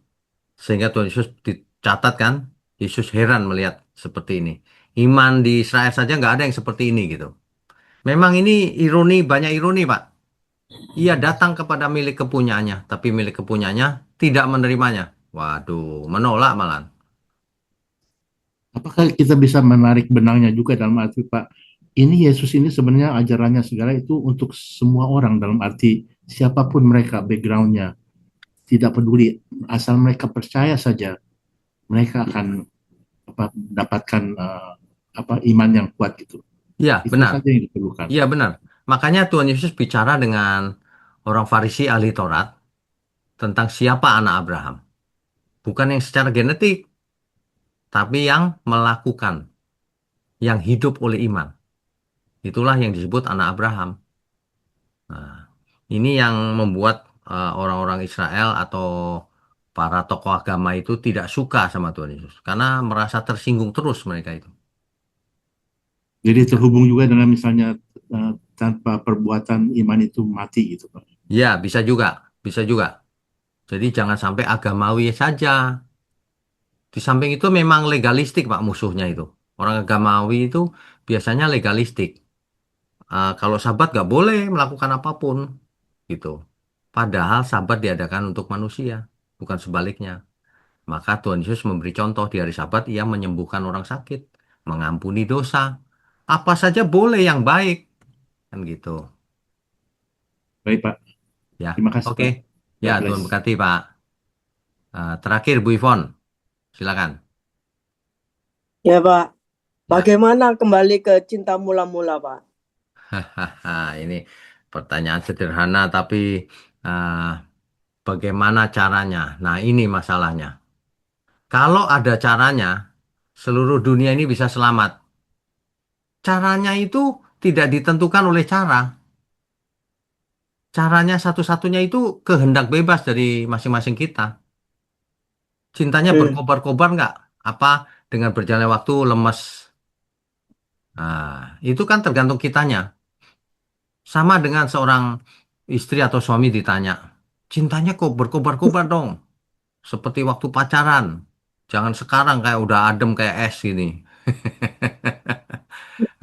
Sehingga Tuhan Yesus dicatatkan, Yesus heran melihat seperti ini. Iman di Israel saja nggak ada yang seperti ini gitu. Memang ini ironi, banyak ironi, Pak. Ia datang kepada milik kepunyaannya, tapi milik kepunyaannya tidak menerimanya. Waduh, menolak malah. Apakah kita bisa menarik benangnya juga dalam arti Pak, ini Yesus ini sebenarnya ajarannya segala itu untuk semua orang dalam arti siapapun mereka backgroundnya, tidak peduli asal mereka percaya saja mereka akan dapatkan iman yang kuat gitu. Iya, Itu benar. saja yang diperlukan. Iya, benar. Makanya Tuhan Yesus bicara dengan orang Farisi ahli Taurat tentang siapa anak Abraham. Bukan yang secara genetik, tapi yang melakukan, yang hidup oleh iman. Itulah yang disebut anak Abraham. Nah, ini yang membuat orang-orang Israel atau para tokoh agama itu tidak suka sama Tuhan Yesus. Karena merasa tersinggung terus mereka itu. Jadi terhubung juga dengan misalnya tanpa perbuatan iman itu mati gitu Pak. Ya, bisa juga. Bisa juga. Jadi jangan sampai agamawi saja. Di samping itu memang legalistik Pak musuhnya itu. Orang agamawi itu biasanya legalistik. Kalau sabat nggak boleh melakukan apapun gitu. Padahal sabat diadakan untuk manusia, bukan sebaliknya. Maka Tuhan Yesus memberi contoh di hari Sabat, ia menyembuhkan orang sakit, mengampuni dosa. Apa saja boleh yang baik, kan gitu. Baik Pak, Ya, terima kasih oke. Pak. Ya, God Tuhan bless. berkati Pak. Terakhir Bu Ivon, silakan. Ya Pak, Ya, bagaimana kembali ke cinta mula-mula Pak? ini pertanyaan sederhana tapi uh, bagaimana caranya? Nah, ini masalahnya. Kalau ada caranya, seluruh dunia ini bisa selamat. Caranya itu tidak ditentukan oleh cara. Caranya satu-satunya itu kehendak bebas dari masing-masing kita. Cintanya Hmm. berkobar-kobar nggak? Apa dengan berjalannya waktu lemes? Nah, itu kan tergantung kitanya. Sama dengan seorang istri atau suami ditanya, cintanya kok berkobar-kobar dong, seperti waktu pacaran. Jangan sekarang kayak udah adem kayak es gini.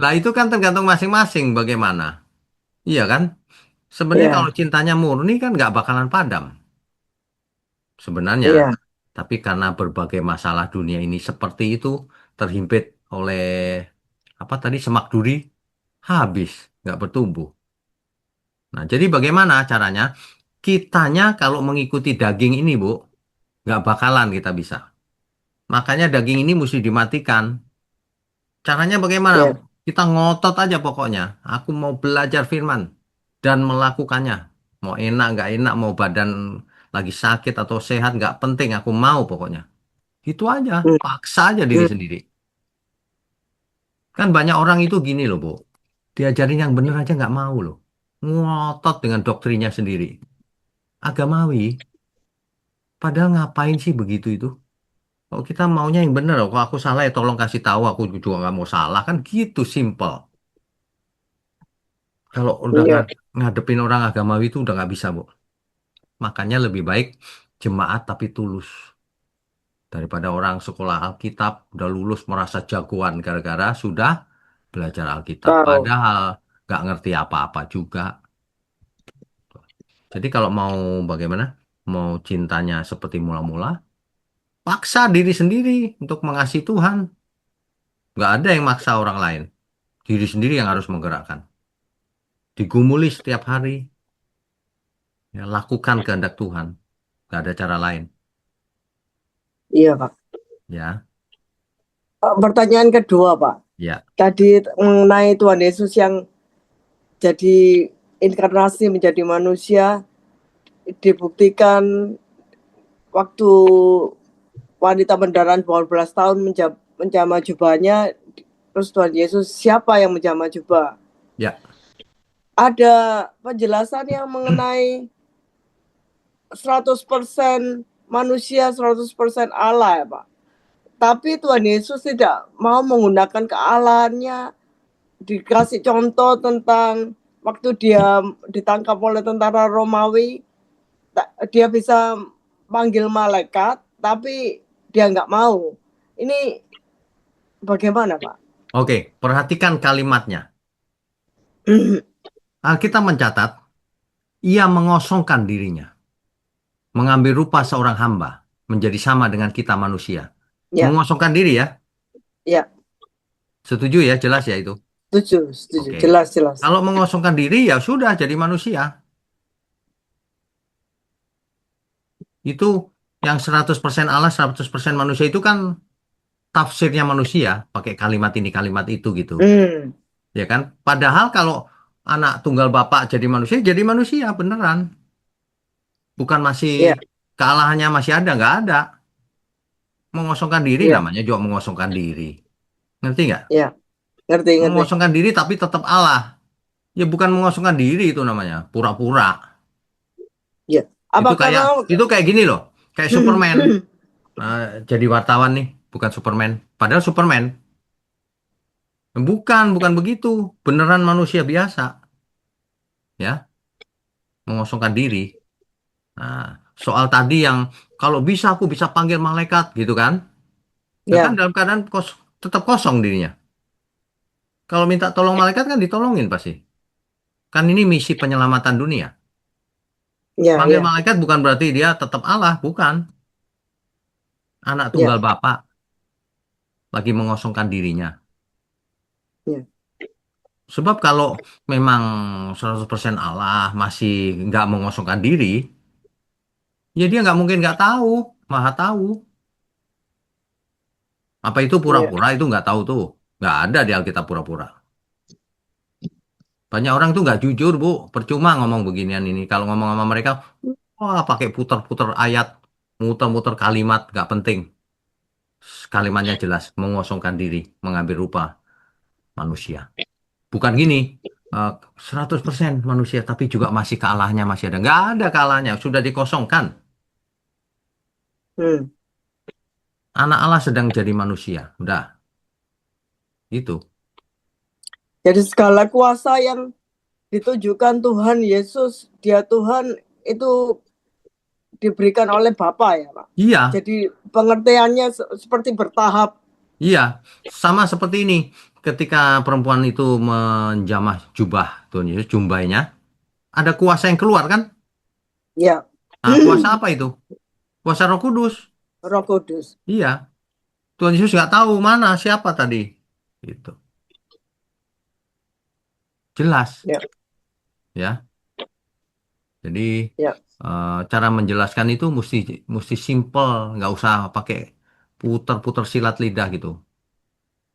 Lah itu kan tergantung masing-masing bagaimana. Iya kan? Sebenarnya kalau Iya, cintanya murni kan nggak bakalan padam sebenarnya. iya. Tapi karena berbagai masalah dunia ini seperti itu, terhimpit oleh apa tadi semak duri, habis, nggak bertumbuh. Nah, jadi bagaimana caranya? Kitanya kalau mengikuti daging ini, Bu, nggak bakalan kita bisa. Makanya daging ini mesti dimatikan. Caranya bagaimana? Ya. Kita ngotot aja pokoknya. Aku mau belajar firman dan melakukannya. Mau enak nggak enak, mau badan lagi sakit atau sehat, nggak penting. Aku mau pokoknya. Gitu aja. Hmm. Paksa aja diri Hmm. sendiri. Kan banyak orang itu gini loh, Bu. Diajarin yang bener aja nggak mau loh. Ngotot dengan doktrinnya sendiri. Agamawi. Padahal ngapain sih begitu itu? Kalau kita maunya yang bener, loh. Kalau aku salah ya tolong kasih tahu. Aku juga nggak mau salah. Kan gitu, simple. Kalau udah Iya. ngadepin orang agamawi itu udah nggak bisa, Bu. Makanya lebih baik jemaat tapi tulus. Daripada orang sekolah Alkitab udah lulus merasa jagoan gara-gara sudah belajar Alkitab. Tahu. Padahal nggak ngerti apa-apa juga. Jadi kalau mau bagaimana? Mau cintanya seperti mula-mula, paksa diri sendiri untuk mengasihi Tuhan. Nggak ada yang maksa orang lain. Diri sendiri yang harus menggerakkan. Digumuli setiap hari. Ya, lakukan kehendak Tuhan. Nggak ada cara lain. Iya, Pak. Ya, Pertanyaan kedua, Pak. ya. Tadi mengenai Tuhan Yesus yang jadi inkarnasi menjadi manusia, dibuktikan waktu wanita mendaran 12 tahun menjamah jubahnya, terus Tuhan Yesus siapa yang menjamah jubah? Ya. Ada penjelasan yang mengenai 100% manusia, 100% Allah ya, Pak. Tapi Tuhan Yesus tidak mau menggunakan kealahannya. Dikasih contoh tentang waktu dia ditangkap oleh tentara Romawi, dia bisa panggil malaikat, tapi dia nggak mau. Ini bagaimana, Pak? Oke, perhatikan kalimatnya. Alkitab mencatat, ia mengosongkan dirinya, mengambil rupa seorang hamba, menjadi sama dengan kita manusia. Ya, Mengosongkan diri ya, ya, setuju ya, jelas ya itu. setuju, Oke. jelas. Kalau mengosongkan diri ya sudah jadi manusia. Itu yang 100% Allah, 100% manusia itu kan tafsirnya manusia, pakai kalimat ini, kalimat itu gitu. Hmm, Ya kan? Padahal kalau anak tunggal bapak jadi manusia beneran. Bukan masih ya, kealahannya masih ada, nggak ada. Mengosongkan diri ya, namanya juga mengosongkan diri. Ngerti nggak? ya, ngerti. Mengosongkan diri tapi tetap Allah. Ya bukan mengosongkan diri itu namanya, pura-pura. Ya, Itu apa kayak karena itu kayak gini loh, kayak Superman. Jadi wartawan nih, bukan Superman. Padahal Superman. Bukan begitu. Beneran manusia biasa, ya, mengosongkan diri. Nah, soal tadi yang kalau bisa aku bisa panggil malaikat gitu kan? Ya kan ya, dalam keadaan tetap kosong dirinya. Kalau minta tolong malaikat kan ditolongin pasti. Kan ini misi penyelamatan dunia. Panggil ya, malaikat bukan berarti dia tetap Allah, bukan. Anak ya, tunggal Bapak lagi mengosongkan dirinya. ya, Sebab kalau memang 100% Allah masih nggak mengosongkan diri, ya dia nggak mungkin nggak tahu, maha tahu. Apa itu ya, pura-pura itu nggak tahu tuh. Nggak ada di Alkitab pura-pura. Banyak orang tuh nggak jujur, Bu. Percuma ngomong beginian ini. Kalau ngomong sama mereka, wah pakai putar-putar ayat, muter-muter kalimat, nggak penting. Kalimatnya jelas, mengosongkan diri, mengambil rupa manusia. Bukan gini, eh, 100% manusia, tapi juga masih kealahnya masih ada. Nggak ada kealahnya, sudah dikosongkan. hmm. Anak Allah sedang jadi manusia. Udah, itu. Jadi segala kuasa yang ditujukan Tuhan Yesus, dia Tuhan itu diberikan oleh Bapa ya, Pak. Iya, Jadi pengertiannya seperti bertahap. iya. Sama seperti ini. Ketika perempuan itu menjamah jubah Tuhan Yesus, jumbainya, ada kuasa yang keluar kan? Ya, Nah, kuasa apa itu? Kuasa Roh Kudus. Roh Kudus. Iya. Tuhan Yesus nggak tahu mana siapa tadi. Gitu. Jelas, Ya, ya. Jadi Ya. cara menjelaskan itu mesti mesti simple, nggak usah pakai putar-putar silat lidah gitu.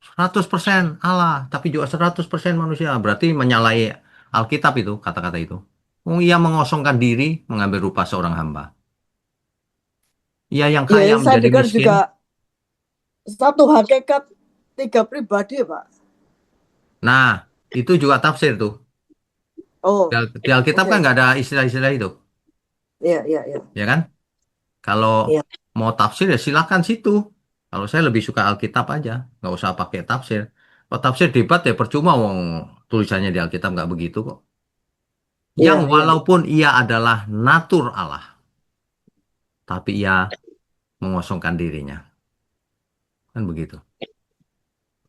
100% Allah, tapi juga 100% manusia. Berarti menyalahi Alkitab itu, kata-kata itu. Ia mengosongkan diri, mengambil rupa seorang hamba. Ia yang Ya, kaya saya menjadi dengar miskin. juga satu hakikat tiga pribadi, Pak. Nah, itu juga tafsir tuh. Oh, Di Alkitab kan oke. nggak ada istilah-istilah itu, Iya, iya, iya. ya kan? Kalau Iya, mau tafsir ya silakan situ. Kalau saya lebih suka Alkitab aja, nggak usah pakai tafsir. Kalau tafsir debat ya percuma, wong tulisannya di Alkitab nggak begitu kok. iya, Yang iya, walaupun ia adalah natur Allah, tapi ia mengosongkan dirinya, kan begitu.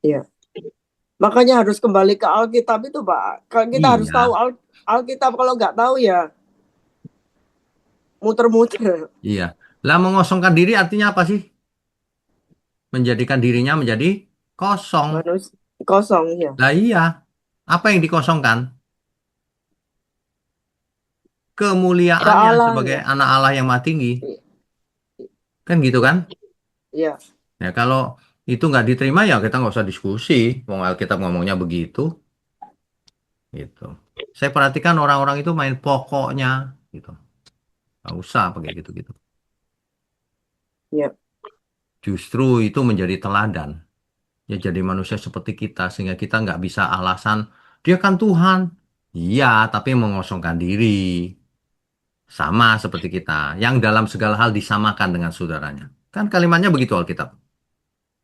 iya. Makanya harus kembali ke Alkitab itu, Pak. Kita harus tahu Iya, Alkitab. Kalau nggak tahu ya muter-muter. iya. Lah mengosongkan diri artinya apa sih? Menjadikan dirinya menjadi kosong. Manusia kosong ya. Lah iya, apa yang dikosongkan? Kemuliaannya sebagai Kealahannya. anak Allah yang maha tinggi. Kan gitu kan? Iya, Ya kalau itu nggak diterima ya kita nggak usah diskusi. Wong Alkitab ngomongnya begitu, gitu. Saya perhatikan orang-orang itu main pokoknya, gitu. Nggak usah pakai gitu-gitu. iya, Justru itu menjadi teladan. Ya jadi manusia seperti kita sehingga kita nggak bisa alasan dia kan Tuhan. Iya, tapi mengosongkan diri. Sama seperti kita, yang dalam segala hal disamakan dengan saudaranya. Kan kalimatnya begitu Alkitab.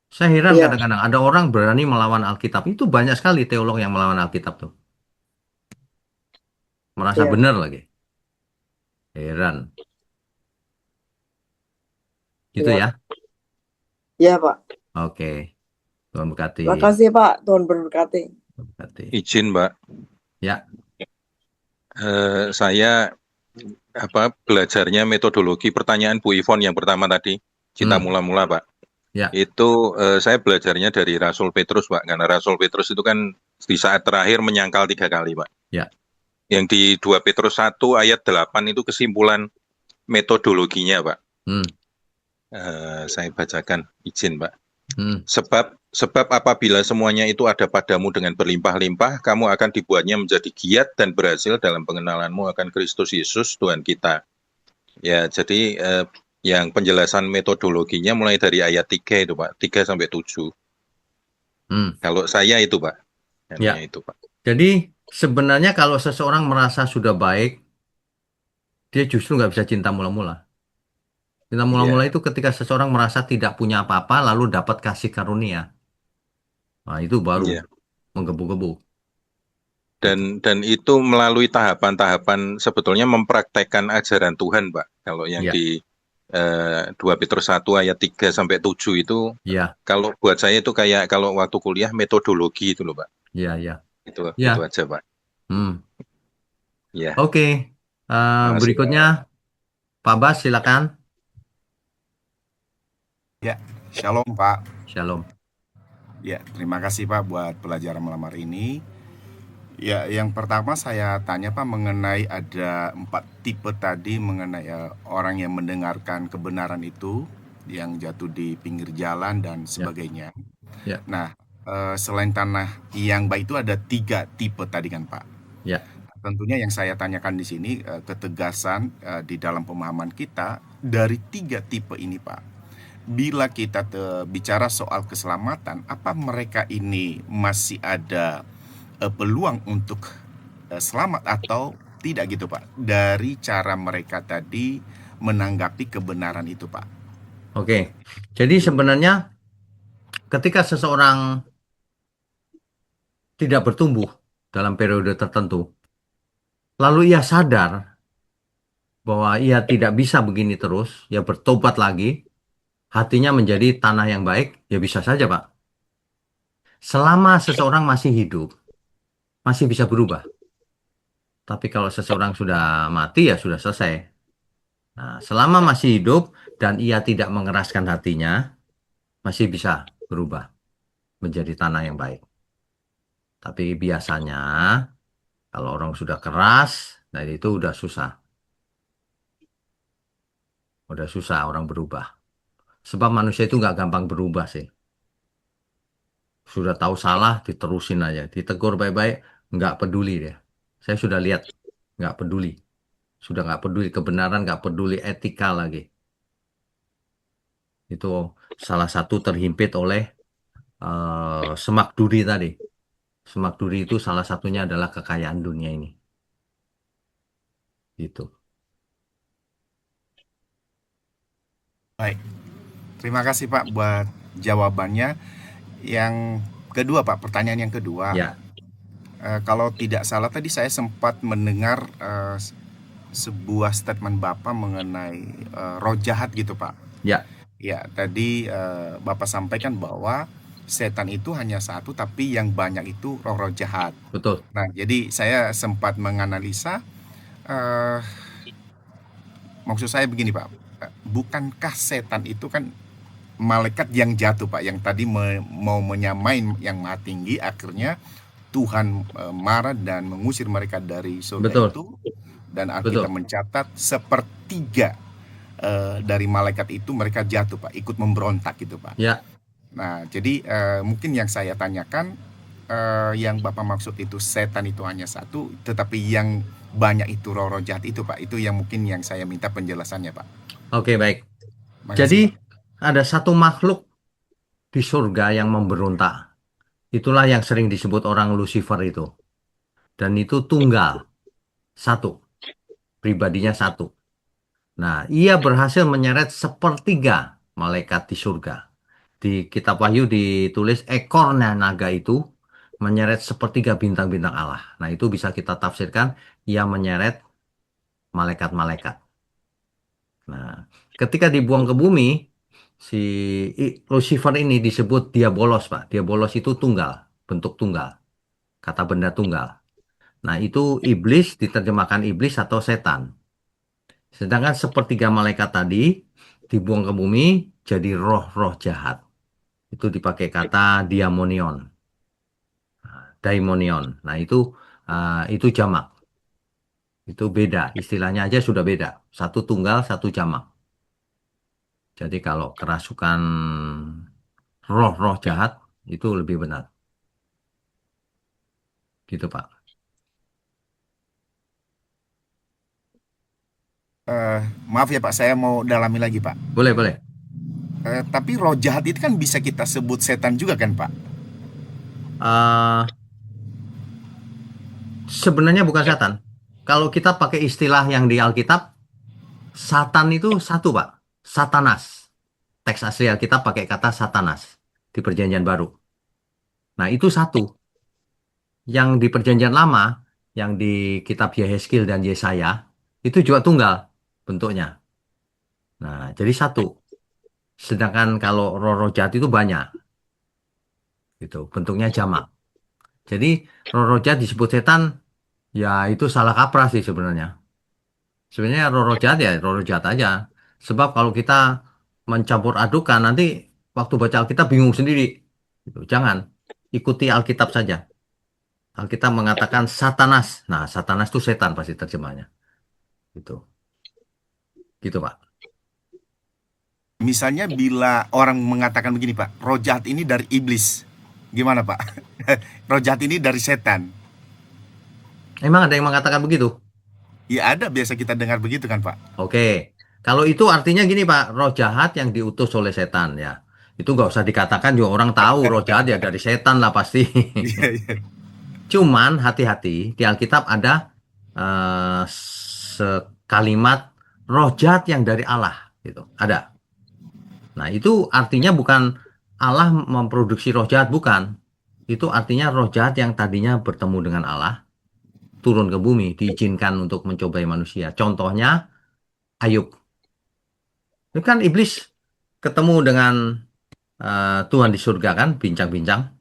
Saya heran iya, kadang-kadang ada orang berani melawan Alkitab. Itu banyak sekali teolog yang melawan Alkitab tuh. Merasa iya, benar lagi. Heran. Gitu iya, ya. iya, Pak. Oke. Tuhan berkati. Makasih, Pak. Tuhan berkati. Tuhan berkati. Izin, Mbak. Ya. Saya belajarnya metodologi pertanyaan Bu Ivon yang pertama tadi, Cinta Hmm. Mula-Mula, Pak. Ya. Itu saya belajarnya dari Rasul Petrus, Pak. Karena Rasul Petrus itu kan di saat terakhir menyangkal 3 kali, Pak. Ya. Yang di 2 Petrus 1 ayat 8 itu kesimpulan metodologinya, Pak. Hmm. Saya bacakan, izin, Pak. Hmm. Sebab apabila semuanya itu ada padamu dengan berlimpah-limpah, kamu akan dibuatnya menjadi giat dan berhasil dalam pengenalanmu akan Kristus Yesus Tuhan kita. Ya, jadi yang penjelasan metodologinya mulai dari ayat 3 itu, Pak, 3 sampai 7. Hmm. Kalau saya itu, Pak. Ya. Itu, Pak. Jadi sebenarnya kalau seseorang merasa sudah baik, dia justru nggak bisa cinta mula-mula. Cinta mula-mula Iya, itu ketika seseorang merasa tidak punya apa-apa, lalu dapat kasih karunia. Nah, itu baru iya. menggebu-gebu. Gitu. Dan itu melalui tahapan-tahapan sebetulnya mempraktekkan ajaran Tuhan, Pak. Kalau yang Ya, di 2 Petrus 1 ayat 3 sampai 7 itu, ya, kalau buat saya itu kayak kalau waktu kuliah metodologi itu loh, Pak. ya, ya, Itu ya. aja, Pak. Hmm. Ya, Oke. makasih, Berikutnya Pak. Pak Bas, silakan. Ya, shalom Pak. Shalom. Ya, terima kasih Pak buat pelajaran malam hari ini. Ya, yang pertama saya tanya Pak mengenai ada 4 tipe tadi mengenai orang yang mendengarkan kebenaran itu yang jatuh di pinggir jalan dan sebagainya. Ya. Nah, selain tanah yang baik itu ada 3 tipe tadi kan Pak. Ya. Tentunya yang saya tanyakan di sini ketegasan di dalam pemahaman kita dari 3 tipe ini Pak. Bila kita bicara soal keselamatan, apa mereka ini masih ada peluang untuk selamat atau tidak gitu Pak? Dari cara mereka tadi menanggapi kebenaran itu Pak. Oke. Jadi sebenarnya ketika seseorang tidak bertumbuh dalam periode tertentu, lalu ia sadar bahwa ia tidak bisa begini terus, ia bertobat lagi, hatinya menjadi tanah yang baik, ya bisa saja, Pak. Selama seseorang masih hidup, masih bisa berubah. Tapi kalau seseorang sudah mati, ya sudah selesai. Nah, selama masih hidup dan ia tidak mengeraskan hatinya, masih bisa berubah menjadi tanah yang baik. Tapi biasanya kalau orang sudah keras, nah itu udah susah. Udah susah orang berubah. Sebab manusia itu nggak gampang berubah sih. Sudah tahu salah, diterusin aja. Ditegur baik-baik, nggak peduli dia. Saya sudah lihat, nggak peduli. Sudah nggak peduli kebenaran, nggak peduli etika lagi. Itu salah satu terhimpit oleh semak duri tadi. Semak duri itu salah satunya adalah kekayaan dunia ini. Gitu. Baik, terima kasih Pak buat jawabannya. Yang kedua Pak, pertanyaan yang kedua. Ya, Kalau tidak salah tadi saya sempat mendengar sebuah statement Bapak mengenai roh jahat gitu Pak. ya, Ya, tadi Bapak sampaikan bahwa setan itu hanya satu, tapi yang banyak itu roh-roh jahat. betul, Nah, jadi saya sempat menganalisa, eh, maksud saya begini Pak, bukankah setan itu kan malaikat yang jatuh Pak, yang tadi mau menyamai yang maha tinggi, akhirnya Tuhan marah dan mengusir mereka dari surga betul, itu, dan Alkitab betul. mencatat sepertiga dari malaikat itu mereka jatuh Pak, ikut memberontak gitu Pak. Ya, Nah, jadi mungkin yang saya tanyakan, yang Bapak maksud itu setan itu hanya satu, tetapi yang banyak itu roh-roh jahat itu Pak. Itu yang mungkin yang saya minta penjelasannya Pak. oke baik. Makasih Jadi Pak. ada satu makhluk di surga yang memberontak. Itulah yang sering disebut orang Lucifer itu. Dan itu tunggal, satu, pribadinya satu. Nah, ia berhasil menyeret sepertiga malaikat di surga. Di kitab Wahyu ditulis ekornya naga itu menyeret sepertiga bintang-bintang Allah. Nah, itu bisa kita tafsirkan ia menyeret malaikat-malaikat. Nah, ketika dibuang ke bumi, si Lucifer ini disebut diabolos, Pak. Diabolos itu tunggal, bentuk tunggal, kata benda tunggal. Nah, itu iblis diterjemahkan iblis atau setan. Sedangkan sepertiga malaikat tadi dibuang ke bumi jadi roh-roh jahat. Itu dipakai kata diamonion, daimonion. Nah, itu jamak. Itu beda, istilahnya aja sudah beda. Satu tunggal, satu jamak. Jadi kalau kerasukan roh-roh jahat itu lebih benar. Gitu, Pak. Maaf ya Pak, saya mau dalami lagi Pak. Boleh, boleh. Tapi roh jahat itu kan bisa kita sebut setan juga kan Pak? Eh, Sebenarnya bukan setan. Kalau kita pakai istilah yang di Alkitab, Satan itu satu, Pak. Satanas. Teks asli Alkitab pakai kata Satanas di Perjanjian Baru. Nah, itu satu. Yang di Perjanjian Lama, yang di kitab Yehezkiel dan Yesaya, itu juga tunggal bentuknya. Nah, jadi satu. Sedangkan kalau roh-roh jahat itu banyak. Gitu. Bentuknya jamak. Jadi, roh-roh jahat disebut setan, ya itu salah kaprah sih sebenarnya. Sebenarnya roh-roh jahat ya roh-roh jahat aja. Sebab kalau kita mencampur adukan, nanti waktu baca Alkitab bingung sendiri. Gitu. Jangan. Ikuti Alkitab saja. Alkitab mengatakan Satanas. Nah, Satanas itu setan pasti terjemahnya. Gitu. Gitu, Pak. Misalnya bila orang mengatakan begini Pak, roh jahat ini dari iblis. Gimana Pak? Roh jahat ini dari setan. Emang ada yang mengatakan begitu? Ya ada, biasa kita dengar begitu kan Pak? Oke. Kalau itu artinya gini, Pak. Roh jahat yang diutus oleh setan, ya. Itu nggak usah dikatakan juga orang tahu roh jahat ya dari setan lah pasti. Iya, iya. Cuman hati-hati, di Alkitab ada sekalimat roh jahat yang dari Allah. Gitu. Ada. Nah, itu artinya bukan Allah memproduksi roh jahat, bukan. Itu artinya roh jahat yang tadinya bertemu dengan Allah, turun ke bumi, diizinkan untuk mencobai manusia. Contohnya, Ayub. Itu kan iblis ketemu dengan Tuhan di surga kan, bincang-bincang.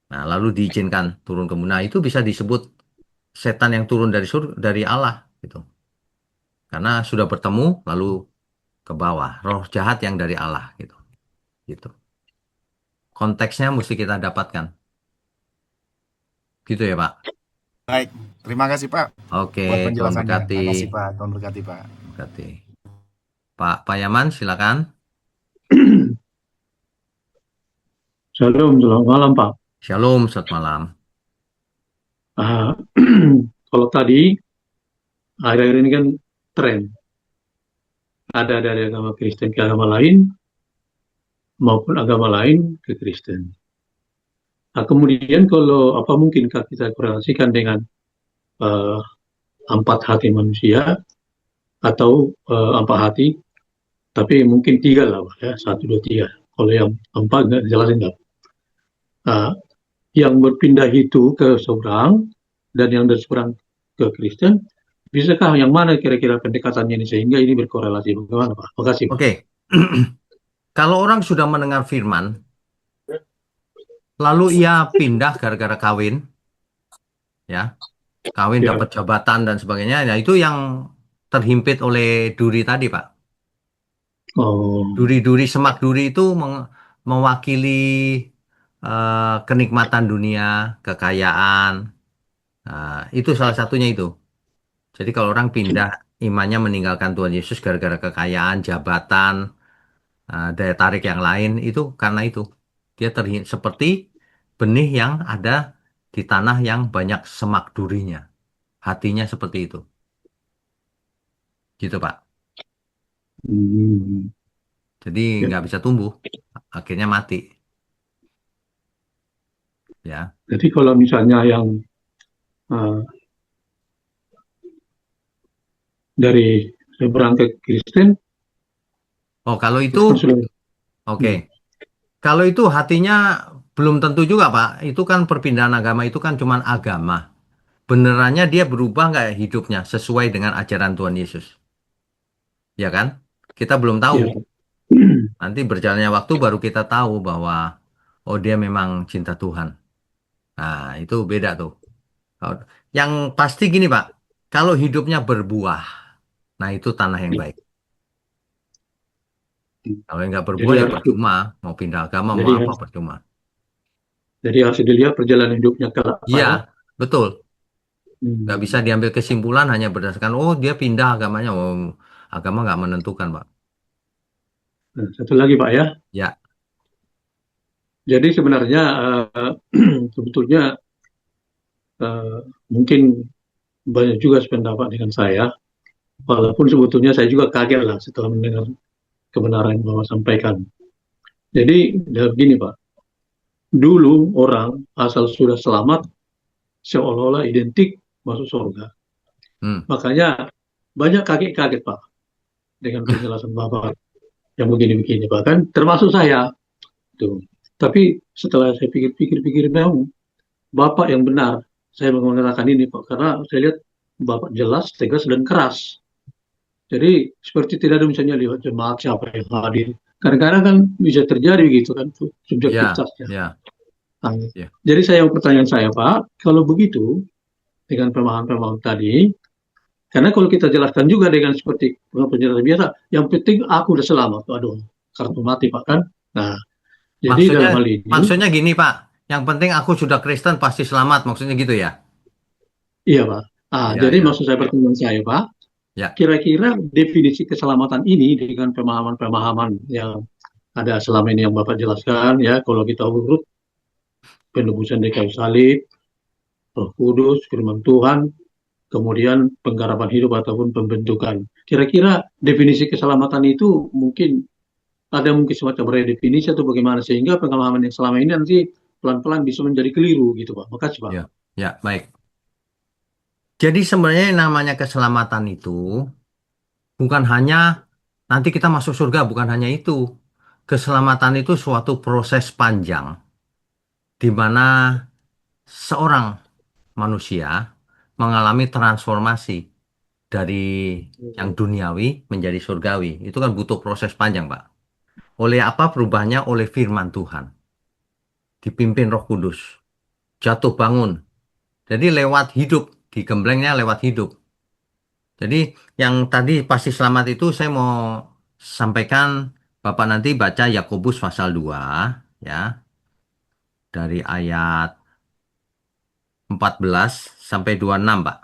Nah, lalu diizinkan turun ke bumi. Nah, itu bisa disebut setan yang turun dari surga, dari Allah. Gitu. Karena sudah bertemu, lalu ke bawah. Roh jahat yang dari Allah. Gitu. Gitu. Konteksnya mesti kita dapatkan. Gitu ya, Pak. Baik, terima kasih Pak Oke, buat Tuhan penjelasannya. berkati. Makasih Pak, Tuhan berkati Pak. Berkati. Pak Yaman, silakan. Shalom, selamat malam Pak. Shalom, selamat malam. Ah, kalau tadi akhir-akhir ini kan tren ada dari agama Kristen ke agama lain maupun agama lain ke Kristen. Nah, kemudian kalau apa mungkinkah kita korelasikan dengan eh, empat hati manusia atau empat hati, tapi mungkin tiga lah Pak, ya, satu dua tiga. Kalau yang empat nggak jelasin nggak. Nah, yang berpindah itu ke seberang dan yang dari seberang ke Kristen, bisakah yang mana kira-kira pendekatannya ini sehingga ini berkorelasi? Bagaimana Pak? Makasih Pak. Oke. Kalau orang sudah mendengar firman, lalu ia pindah gara-gara kawin, ya, kawin Ya, dapat jabatan dan sebagainya, ya itu yang terhimpit oleh duri tadi, Pak. oh, Duri-duri, semak duri itu mewakili kenikmatan dunia, kekayaan. Nah, itu salah satunya itu. Jadi kalau orang pindah imannya meninggalkan Tuhan Yesus gara-gara kekayaan, jabatan, daya tarik yang lain, itu karena itu. Dia seperti benih yang ada di tanah yang banyak semak durinya. Hatinya seperti itu. Gitu, Pak. hmm, Jadi ya. nggak bisa tumbuh. Akhirnya mati. Ya. Jadi kalau misalnya yang eh, dari seberang ke Kristen, Oh, kalau itu, itu kan sudah, oke. hmm, Kalau itu hatinya belum tentu juga, Pak. Itu kan perpindahan agama itu kan cuman agama. Benerannya dia berubah nggak hidupnya sesuai dengan ajaran Tuhan Yesus? Ya kan? Kita belum tahu. ya, Nanti berjalannya waktu baru kita tahu bahwa oh dia memang cinta Tuhan. Nah, itu beda tuh. Yang pasti gini, Pak. Kalau hidupnya berbuah, nah itu tanah yang baik. Kalau yang nggak jadi berbuah ya harus percuma. Mau pindah agama, mau jadi apa harus percuma. jadi harus dilihat perjalanan hidupnya kelak Pak Iya, ya. betul. Nggak bisa Hmm. diambil kesimpulan hanya berdasarkan, oh dia pindah agamanya. Oh, agama nggak menentukan, Pak. Nah, satu lagi Pak ya. Ya, Jadi sebenarnya sebetulnya eh, mungkin banyak juga sependapat dengan saya, walaupun sebetulnya saya juga kaget lah setelah mendengar kebenaran yang Bapak sampaikan. Jadi, ya begini Pak, dulu orang asal sudah selamat seolah-olah identik masuk surga. hmm. Makanya banyak kaget-kaget Pak dengan penjelasan Bapak yang begini-begini bahkan termasuk saya. Tuh. Tapi setelah saya pikir-pikir memang Bapak yang benar. Saya mengatakan ini Pak karena saya lihat Bapak jelas, tegas dan keras. Jadi seperti tidak ada misalnya lihat jemaat siapa yang hadir. Kadang-kadang kan bisa terjadi gitu kan Ya, subjektivitasnya. ya, Nah, ya. jadi pertanyaan saya Pak, kalau begitu dengan pemahaman-pemahaman tadi, karena kalau kita jelaskan juga dengan seperti penjelasan biasa, yang penting aku udah selamat. Aduh, kartu mati Pak kan. Nah, jadi Maksudnya, dalam hal ini, maksudnya gini, Pak. Yang penting aku sudah Kristen pasti selamat. Maksudnya gitu ya? iya Pak. Ah, Ya, jadi ya, maksud saya pertanyaan saya Pak, ya. kira-kira definisi keselamatan ini dengan pemahaman-pemahaman yang ada selama ini yang Bapak jelaskan ya, kalau kita urut penebusan dari kayu salib, Roh Kudus, firman Tuhan, kemudian penggarapan hidup ataupun pembentukan. Kira-kira definisi keselamatan itu mungkin ada mungkin semacam redefinisi atau bagaimana sehingga pengalaman yang selama ini nanti pelan-pelan bisa menjadi keliru gitu Pak. Makasih Pak. Ya, ya, baik. Jadi sebenarnya yang namanya keselamatan itu bukan hanya nanti kita masuk surga, bukan hanya itu. Keselamatan itu suatu proses panjang di mana seorang manusia mengalami transformasi dari yang duniawi menjadi surgawi. Itu kan butuh proses panjang, Pak. Oleh apa perubahannya? Oleh firman Tuhan. Dipimpin Roh Kudus. Jatuh bangun. Jadi lewat hidup. Digemblengnya lewat hidup. Jadi yang tadi pasti selamat itu saya mau sampaikan Bapak nanti baca Yakobus pasal 2 ya dari ayat 14 sampai 26, Pak.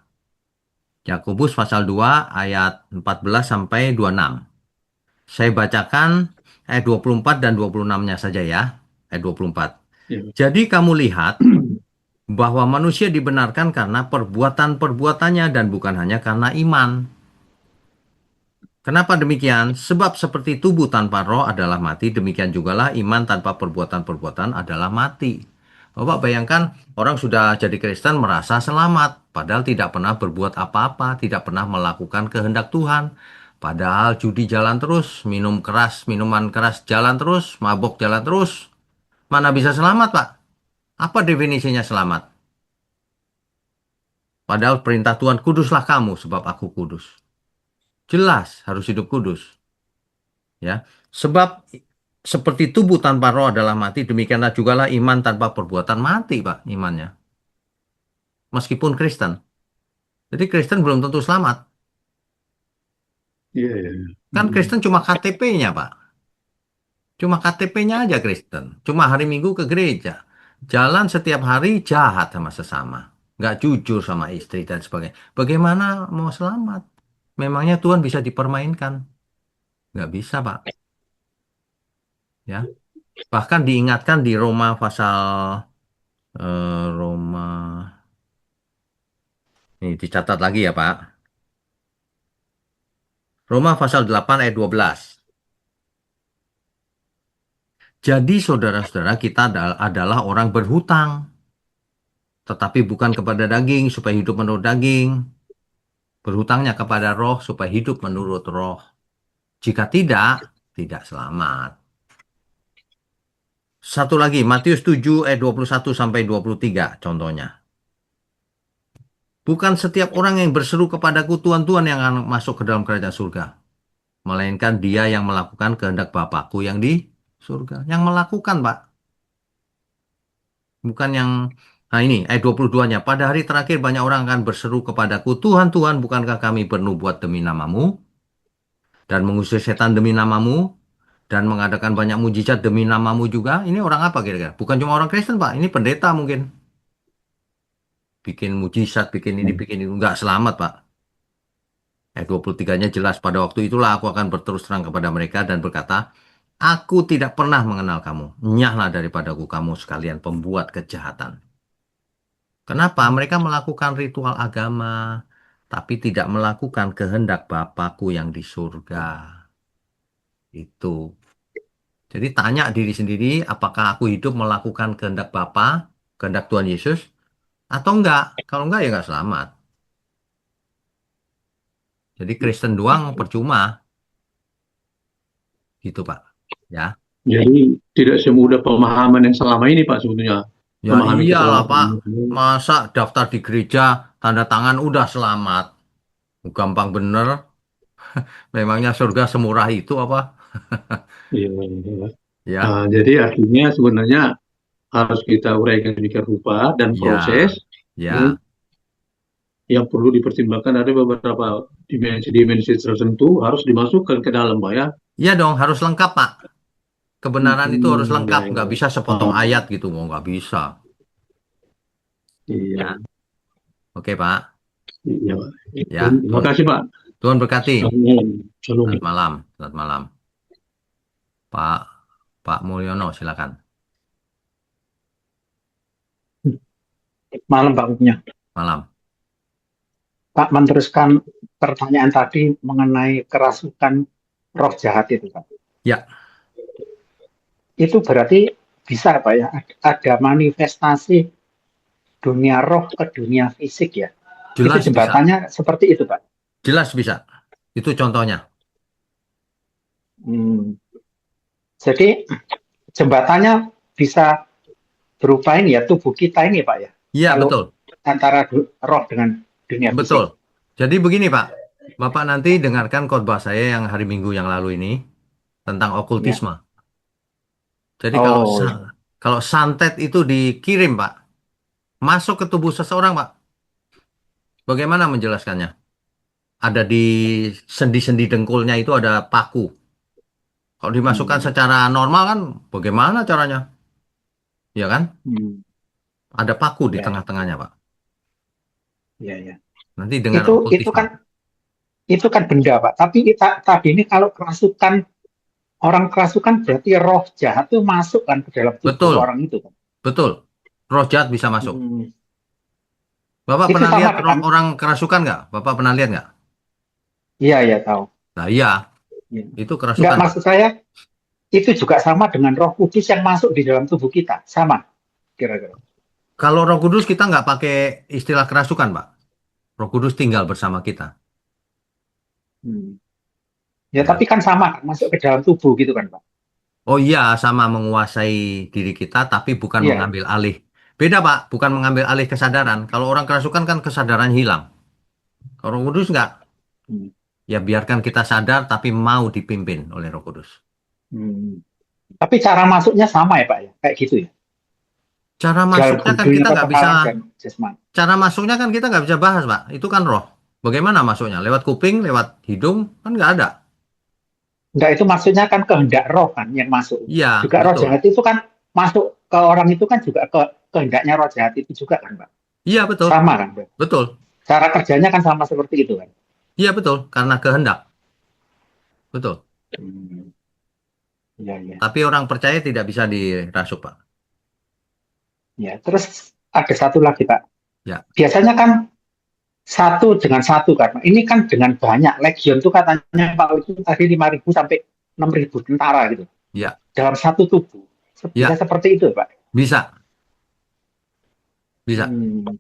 Yakobus pasal 2 ayat 14 sampai 26. Saya bacakan ayat 24 dan 26-nya saja ya. Ayat 24. Ya. Jadi kamu lihat bahwa manusia dibenarkan karena perbuatan-perbuatannya dan bukan hanya karena iman. Kenapa demikian? Sebab seperti tubuh tanpa roh adalah mati, demikian jugalah iman tanpa perbuatan-perbuatan adalah mati. Bapak bayangkan orang sudah jadi Kristen merasa selamat, padahal tidak pernah berbuat apa-apa, tidak pernah melakukan kehendak Tuhan. Padahal judi jalan terus, minum keras, minuman keras jalan terus, mabok jalan terus. Mana bisa selamat, Pak? Apa definisinya selamat? Padahal perintah Tuhan, kuduslah kamu sebab aku kudus. Jelas harus hidup kudus. Ya, sebab seperti tubuh tanpa roh adalah mati, demikianlah jugalah iman tanpa perbuatan mati, Pak, imannya. Meskipun Kristen. Jadi Kristen belum tentu selamat. Iya, iya. Kan Kristen cuma KTP-nya, Pak. Cuma KTP-nya aja Kristen. Cuma hari Minggu ke gereja. Jalan setiap hari jahat sama sesama. Nggak jujur sama istri dan sebagainya. Bagaimana mau selamat? Memangnya Tuhan bisa dipermainkan? Nggak bisa, Pak. Ya. Bahkan diingatkan di Roma pasal Roma. Nih dicatat lagi ya, Pak. Roma pasal 8 ayat 12. Jadi saudara-saudara kita adalah orang berhutang. Tetapi bukan kepada daging supaya hidup menurut daging. Berhutangnya kepada roh supaya hidup menurut roh. Jika tidak, tidak selamat. Satu lagi, Matius 7 ayat 21 sampai 23 contohnya. Bukan setiap orang yang berseru kepadaku Tuhan, Tuhan yang akan masuk ke dalam kerajaan surga. Melainkan dia yang melakukan kehendak Bapakku yang di surga. Yang melakukan, Pak. Bukan yang, nah ini ayat 22-nya. Pada hari terakhir banyak orang akan berseru kepadaku, Tuhan, Tuhan, bukankah kami bernubuat demi namamu? Dan mengusir setan demi namamu? Dan mengadakan banyak mujizat demi namamu juga? Ini orang apa kira-kira? Bukan cuma orang Kristen, Pak. Ini pendeta mungkin. Bikin mujizat, bikin ini, bikin itu. Nggak selamat, Pak. Ayat 23-nya jelas, pada waktu itulah aku akan berterus terang kepada mereka dan berkata, aku tidak pernah mengenal kamu. Nyahlah daripadaku kamu sekalian pembuat kejahatan. Kenapa? Mereka melakukan ritual agama, tapi tidak melakukan kehendak Bapakku yang di surga. Itu. Jadi tanya diri sendiri, apakah aku hidup melakukan kehendak Bapa, kehendak Tuhan Yesus, atau enggak? Kalau enggak ya enggak selamat. Jadi Kristen doang percuma. Gitu, Pak. Ya. Jadi tidak semudah pemahaman yang selama ini Pak sebetulnya. Ya Memahami iyalah, Pak. keselamatan. Masa daftar di gereja, tanda tangan udah selamat. Gampang bener. Memangnya surga semurah itu apa? Iya, iya. Ya, Jadi artinya sebenarnya harus kita uraikan sedemikian rupa dan ya, proses ya. yang perlu dipertimbangkan ada beberapa dimensi-dimensi tertentu harus dimasukkan ke dalam Pak ya. Iya dong, harus lengkap, Pak. Kebenaran itu harus Ya, lengkap. ya. Nggak bisa sepotong ayat gitu. Mau nggak bisa. Iya, Ya. Oke, Pak. iya Pak. Ya, Terima kasih Pak. Tuhan berkati. Shalom. Shalom. Selamat malam. Selamat malam. Pak Pak Mulyono, silakan. Malam Pak Punya. Malam. Pak meneruskan pertanyaan tadi mengenai kerasukan roh jahat itu Pak. Ya. Itu berarti bisa Pak ya, ada manifestasi dunia roh ke dunia fisik ya. Jelas Itu jembatannya seperti itu Pak. Jelas bisa. Itu contohnya. Jadi jembatannya bisa berupa ini ya, tubuh kita ini Pak ya. Iya, Kalau betul. antara roh dengan dunia fisik. Betul. Jadi begini, Pak. Bapak nanti dengarkan khotbah saya yang hari Minggu yang lalu ini tentang okultisme. Jadi kalau santet itu dikirim, Pak, masuk ke tubuh seseorang, Pak. Bagaimana menjelaskannya? Ada di sendi-sendi dengkulnya itu ada paku. Kalau dimasukkan secara normal kan bagaimana caranya? Ya kan? Ada paku di tengah-tengahnya, Pak. Iya, ya. Nanti dengan okultisme. Itu kan benda, Pak. Tapi kita tadi ini kalau kerasukan orang kerasukan berarti roh jahat tuh masuk kan ke dalam tubuh Betul, orang itu kan. betul. Roh jahat bisa masuk. Hmm. Bapak Itu pernah sama lihat dengan, orang kerasukan nggak? Bapak pernah lihat nggak? iya ya tahu. Nah iya, Ya. itu Enggak, kerasukan, Pak. maksud saya itu juga sama dengan Roh Kudus yang masuk di dalam tubuh kita, sama kira-kira. Kalau Roh Kudus kita nggak pakai istilah kerasukan, Pak. Roh Kudus tinggal bersama kita. Hmm. Ya Ya. tapi kan sama kan, masuk ke dalam tubuh gitu kan Pak. Oh iya, sama menguasai diri kita, tapi bukan Iya. mengambil alih. Beda, Pak. Bukan mengambil alih kesadaran. Kalau orang kerasukan kan kesadaran hilang. Kalau Roh Kudus nggak. Hmm. Ya biarkan kita sadar, tapi mau dipimpin oleh Roh Kudus. Hmm. Tapi cara masuknya sama ya Pak ya, kayak gitu ya. Cara Dalam masuknya kan dunia kita nggak bisa. kekekalan dan jasmani. Cara masuknya kan kita nggak bisa bahas, Pak. Itu kan roh. Bagaimana masuknya? Lewat kuping, lewat hidung, kan nggak ada. Enggak, itu maksudnya kan kehendak roh kan yang masuk. Iya, Juga roh betul. jahat itu kan masuk ke orang itu kan juga ke kehendaknya roh jahat itu juga kan Pak. Iya, betul. Sama kan Pak. Betul. Cara kerjanya kan sama seperti itu kan. Iya, betul. Karena kehendak. Betul. Hmm. Iya, iya. Tapi orang percaya tidak bisa dirasuk, Pak. Ya, terus ada satu lagi Pak. Ya. Biasanya kan satu dengan satu kan. Ini kan dengan banyak. Legion tuh katanya Pak itu tadi 5.000 sampai 6.000 tentara gitu. Ya. Dalam satu tubuh. Bisa Ya. seperti itu Pak. Bisa. Bisa. Hmm.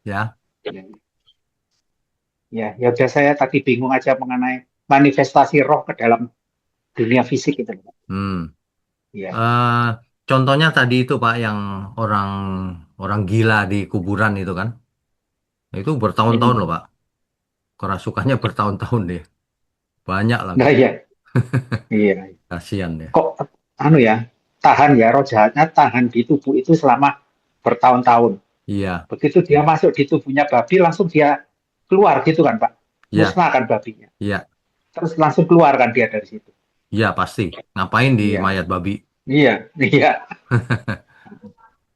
Ya. Ya, ya udah, saya tadi bingung aja mengenai manifestasi roh ke dalam dunia fisik itu. Hmm. Ya. Contohnya tadi itu, Pak, yang orang orang gila di kuburan itu kan. Itu bertahun-tahun loh, Pak. Kerasukannya bertahun-tahun deh. Banyak lagi. Nah, iya. Iya. Kasihan deh. Kok tahan ya, roh jahatnya tahan di tubuh itu selama bertahun-tahun. Iya. Begitu dia masuk di tubuhnya babi, langsung dia keluar gitu kan Pak. Iya. Musnahkan babinya. Iya. Terus langsung keluar kan dia dari situ. Iya, pasti. Ngapain di Iya. mayat babi? Iya, iya.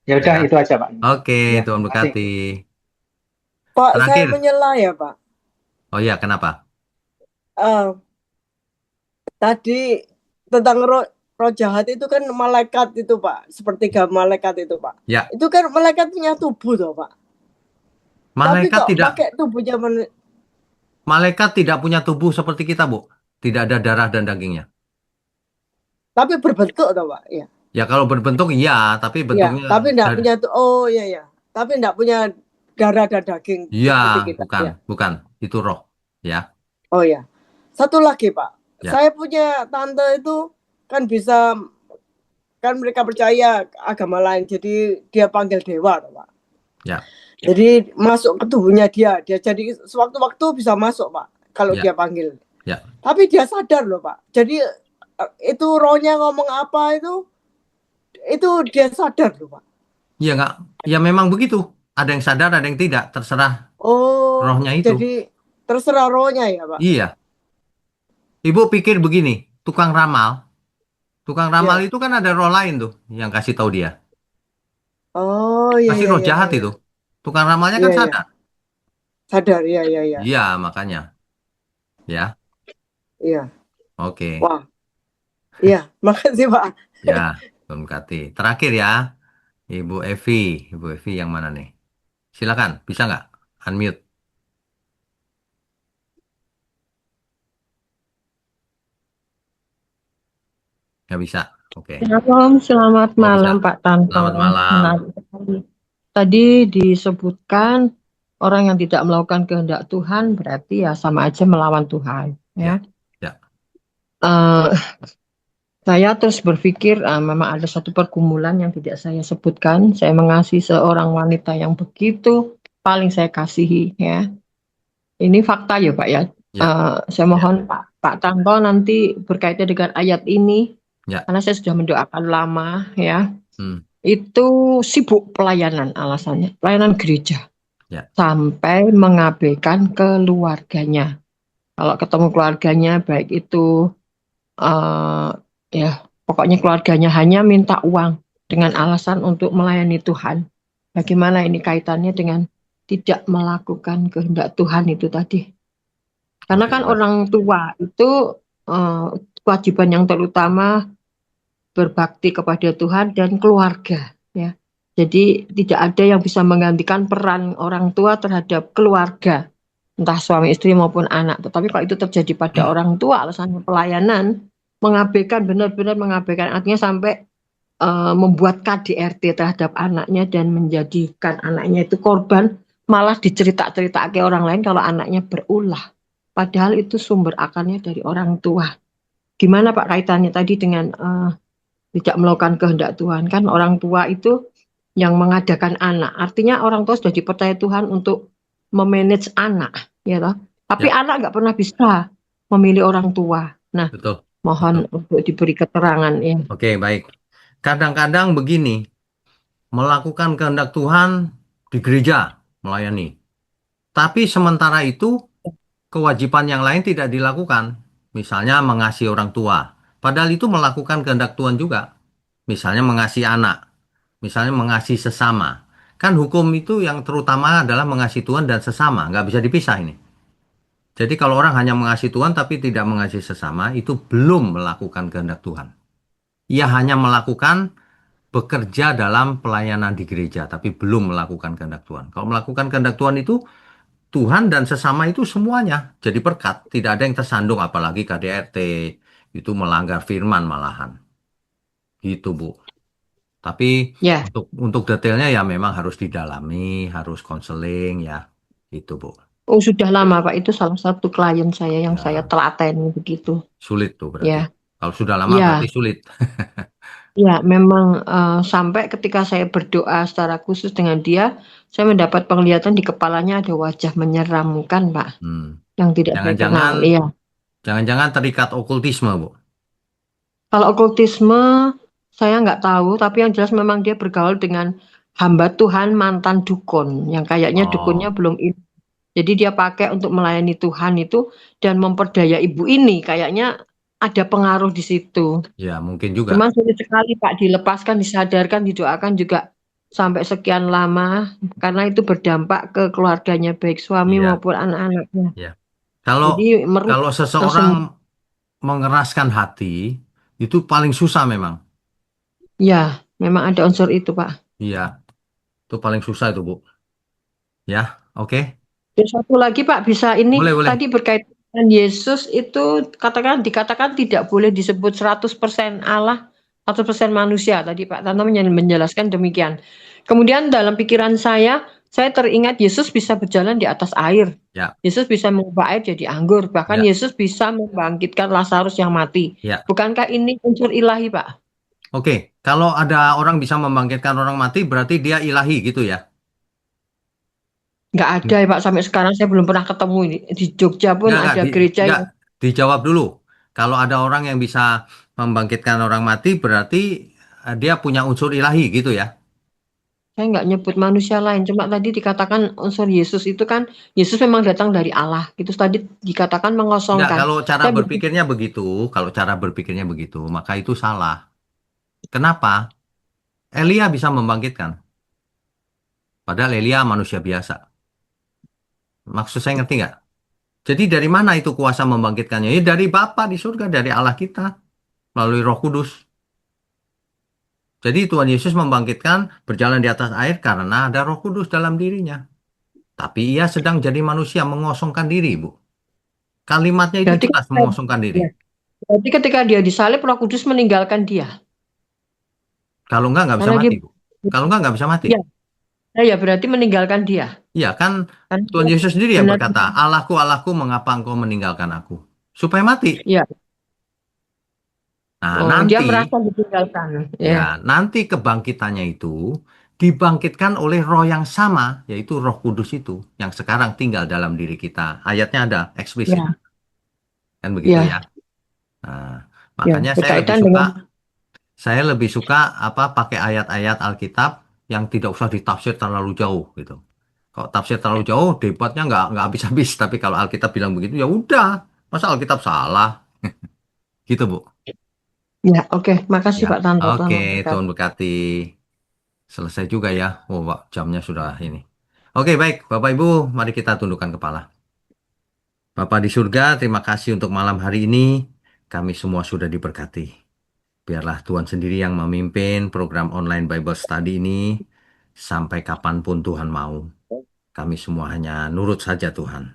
Ya udah, Ya. itu aja Pak. Oke, Ya, Tuhan terima kasih. berkati. Pak, saya Terakhir. menyela ya Pak. Oh iya, kenapa? Eh, tadi tentang roh jahat itu kan malaikat itu Pak, sepertiga malaikat itu Pak. Ya. Itu kan malaikat punya tubuh toh Pak. Tapi Malaikat kok tidak pakai tubuhnya malaikat tidak punya tubuh seperti kita, Bu. Tidak ada darah dan dagingnya. tapi berbentuk toh Pak. Ya. Ya kalau berbentuk iya, tapi Ya, bentuknya tapi enggak punya oh iya ya. Tapi enggak punya darah dan daging Iya, seperti kita. bukan, Ya. bukan. Itu roh, ya. Oh ya. Satu lagi Pak. Ya. Saya punya tante itu kan bisa, kan mereka percaya agama lain, jadi dia panggil dewa toh, Pak. Ya. Jadi masuk ke tubuhnya dia jadi sewaktu-waktu bisa masuk Pak kalau Ya. dia panggil. Ya. Tapi dia sadar loh Pak. Jadi itu rohnya ngomong apa itu dia sadar loh Pak. Iya enggak? Ya memang begitu. Ada yang sadar, ada yang tidak. Terserah Oh, rohnya itu. jadi terserah rohnya ya Pak. Iya. Ibu pikir begini, tukang ramal Ya. itu kan ada roh lain tuh yang kasih tahu dia. Oh iya Pasti iya roh iya. jahat iya. itu. Tukang ramalnya Iya, kan iya. sadar. Sadar ya ya ya. Iya, makanya. Ya. Iya. Oke. Wah. Iya, makasih Pak. Ya, Tuhan berkati. Terakhir ya, Ibu Evi. Ibu Evi yang mana nih? Silakan, bisa nggak? Unmute. Nggak bisa. Oke. Selamat Oh, malam bisa. Pak Tanto. Selamat malam. Menarik sekali. Tadi disebutkan orang yang tidak melakukan kehendak Tuhan berarti ya sama aja melawan Tuhan. Ya. Ya. Saya terus berpikir memang ada satu pergumulan yang tidak saya sebutkan. Saya mengasihi seorang wanita yang begitu paling saya kasihi. Ya. Ini fakta ya Pak ya. Ya. Saya mohon Pak Tanto nanti berkaitan dengan ayat ini. Ya. Karena saya sudah mendoakan lama ya. Itu sibuk pelayanan alasannya, pelayanan gereja. Ya. Sampai mengabaikan keluarganya. Kalau ketemu keluarganya baik itu ya pokoknya keluarganya hanya minta uang dengan alasan untuk melayani Tuhan. Bagaimana ini kaitannya dengan tidak melakukan kehendak Tuhan itu tadi? Karena kan orang tua itu kewajiban yang terutama berbakti kepada Tuhan dan keluarga, ya. Jadi tidak ada yang bisa menggantikan peran orang tua terhadap keluarga, entah suami istri maupun anak. Tetapi kalau itu terjadi pada orang tua, alasannya pelayanan, mengabaikan, benar-benar mengabaikan, artinya sampai membuat KDRT terhadap anaknya dan menjadikan anaknya itu korban, malah dicerita-cerita ke orang lain kalau anaknya berulah. Padahal itu sumber akalnya dari orang tua. Gimana Pak kaitannya tadi dengan tidak melakukan kehendak Tuhan? Kan orang tua itu yang mengadakan anak. Artinya orang tua sudah dipercaya Tuhan untuk memanage anak, ya toh. Tapi Ya, anak nggak pernah bisa memilih orang tua. Nah, betul. mohon Betul. untuk diberi keterangan ya. Oke, baik. Kadang-kadang begini, melakukan kehendak Tuhan di gereja, melayani. Tapi sementara itu, kewajiban yang lain tidak dilakukan. Misalnya mengasihi orang tua. Padahal itu melakukan kehendak Tuhan juga. Misalnya mengasihi anak. Misalnya mengasihi sesama. Kan hukum itu yang terutama adalah mengasihi Tuhan dan sesama. Nggak bisa dipisah ini. Jadi kalau orang hanya mengasihi Tuhan tapi tidak mengasihi sesama, itu belum melakukan kehendak Tuhan. Ia hanya melakukan bekerja dalam pelayanan di gereja, tapi belum melakukan kehendak Tuhan. Kalau melakukan kehendak Tuhan itu, Tuhan dan sesama itu semuanya jadi berkat. Tidak ada yang tersandung, apalagi KDRT. Itu melanggar firman malahan. Gitu, Bu. Tapi Ya, untuk detailnya ya memang harus didalami, harus konseling ya. Gitu, Bu. oh sudah lama Pak, itu salah satu klien saya yang saya Ya, telateni begitu. sulit tuh berarti. Ya, Kalau sudah lama ya, berarti sulit. ya, memang sampai ketika saya berdoa secara khusus dengan dia, saya mendapat penglihatan di kepalanya ada wajah menyeramkan, Pak, Hmm. yang tidak saya kenal. Jangan-jangan Iya. jangan-jangan terikat okultisme, Bu. Kalau okultisme saya nggak tahu, tapi yang jelas memang dia bergaul dengan hamba Tuhan mantan dukun, yang kayaknya dukunnya Oh, belum ini. Jadi dia pakai untuk melayani Tuhan itu dan memperdaya ibu ini, kayaknya ada pengaruh di situ. ya mungkin juga. Cuma sulit sekali Pak dilepaskan, disadarkan, didoakan juga sampai sekian lama karena itu berdampak ke keluarganya baik suami Iya, maupun anak-anaknya. ya. Kalau Jadi kalau merusak seseorang semua. mengeraskan hati, itu paling susah memang. Ya, memang ada unsur itu Pak. Iya, itu paling susah itu, Bu. Ya, oke. Dan satu lagi Pak bisa ini Boleh, boleh. tadi berkaitan dengan Yesus itu dikatakan tidak boleh disebut 100% Allah, 100% manusia tadi Pak Tanto menjelaskan demikian. Kemudian dalam pikiran saya teringat Yesus bisa berjalan di atas air. Ya, Yesus bisa mengubah air jadi anggur. Bahkan ya, Yesus bisa membangkitkan Lazarus yang mati. ya. Bukankah ini unsur ilahi Pak? Oke, kalau ada orang bisa membangkitkan orang mati, berarti dia ilahi gitu ya? Nggak ada ya Pak, sampai sekarang saya belum pernah ketemu ini. Di Jogja pun Enggak, ada gereja enggak. yang Dijawab dulu. Kalau ada orang yang bisa membangkitkan orang mati, berarti dia punya unsur ilahi gitu ya? saya nggak nyebut manusia lain, cuma tadi dikatakan unsur Yesus itu kan, Yesus memang datang dari Allah. Itu tadi dikatakan Enggak, mengosongkan. kalau cara Saya berpikirnya begitu, maka itu salah. Kenapa? Elia bisa membangkitkan, padahal Elia manusia biasa. Maksud saya ngerti nggak? Jadi dari mana itu kuasa membangkitkannya? Ya dari Bapa di surga, dari Allah kita, melalui Roh Kudus. Jadi Tuhan Yesus membangkitkan berjalan di atas air karena ada Roh Kudus dalam dirinya. Tapi ia sedang jadi manusia mengosongkan diri, Bu. Kalimatnya itu berarti, jelas mengosongkan diri. ya, berarti ketika dia disalib, Roh Kudus meninggalkan dia. Kalau nggak bisa Karena dia, mati, Bu. Kalau nggak bisa mati. ya, ya berarti meninggalkan dia. Iya kan Karena Tuhan dia Yesus sendiri yang benar, berkata, Allahku, Allahku, mengapa engkau meninggalkan aku? Supaya mati. ya, Nah, dia nanti, merasa ditinggalkan. ya, Ya, nanti kebangkitannya itu dibangkitkan oleh roh yang sama, yaitu Roh Kudus itu, yang sekarang tinggal dalam diri kita. Ayatnya ada eksplisit, ya, kan begitu ya. ya, Nah, ya, makanya berkaitan dengan, saya lebih suka apa pakai ayat-ayat Alkitab yang tidak usah ditafsir terlalu jauh gitu. Kalau tafsir terlalu jauh, debatnya nggak habis-habis. Tapi kalau Alkitab bilang begitu, ya udah. Masa Alkitab salah? Gitu, Bu. ya, oke, makasih Ya, Pak Tanto. oke. Tuhan memberkati. Tuhan berkati. Selesai juga ya. Oh, Pak, jamnya sudah ini. Oke, baik. Bapak Ibu, mari kita tundukkan kepala. Bapa di surga, terima kasih untuk malam hari ini. kami semua sudah diberkati. Biarlah Tuhan sendiri yang memimpin program online Bible Study ini sampai kapanpun Tuhan mau. Kami semua hanya nurut saja Tuhan.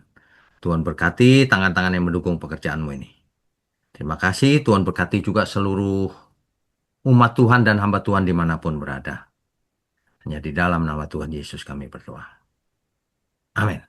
Tuhan berkati tangan-tangan yang mendukung pekerjaanmu ini. Terima kasih, Tuhan berkati juga seluruh umat Tuhan dan hamba Tuhan dimanapun berada. Hanya di dalam nama Tuhan Yesus kami berdoa. Amin.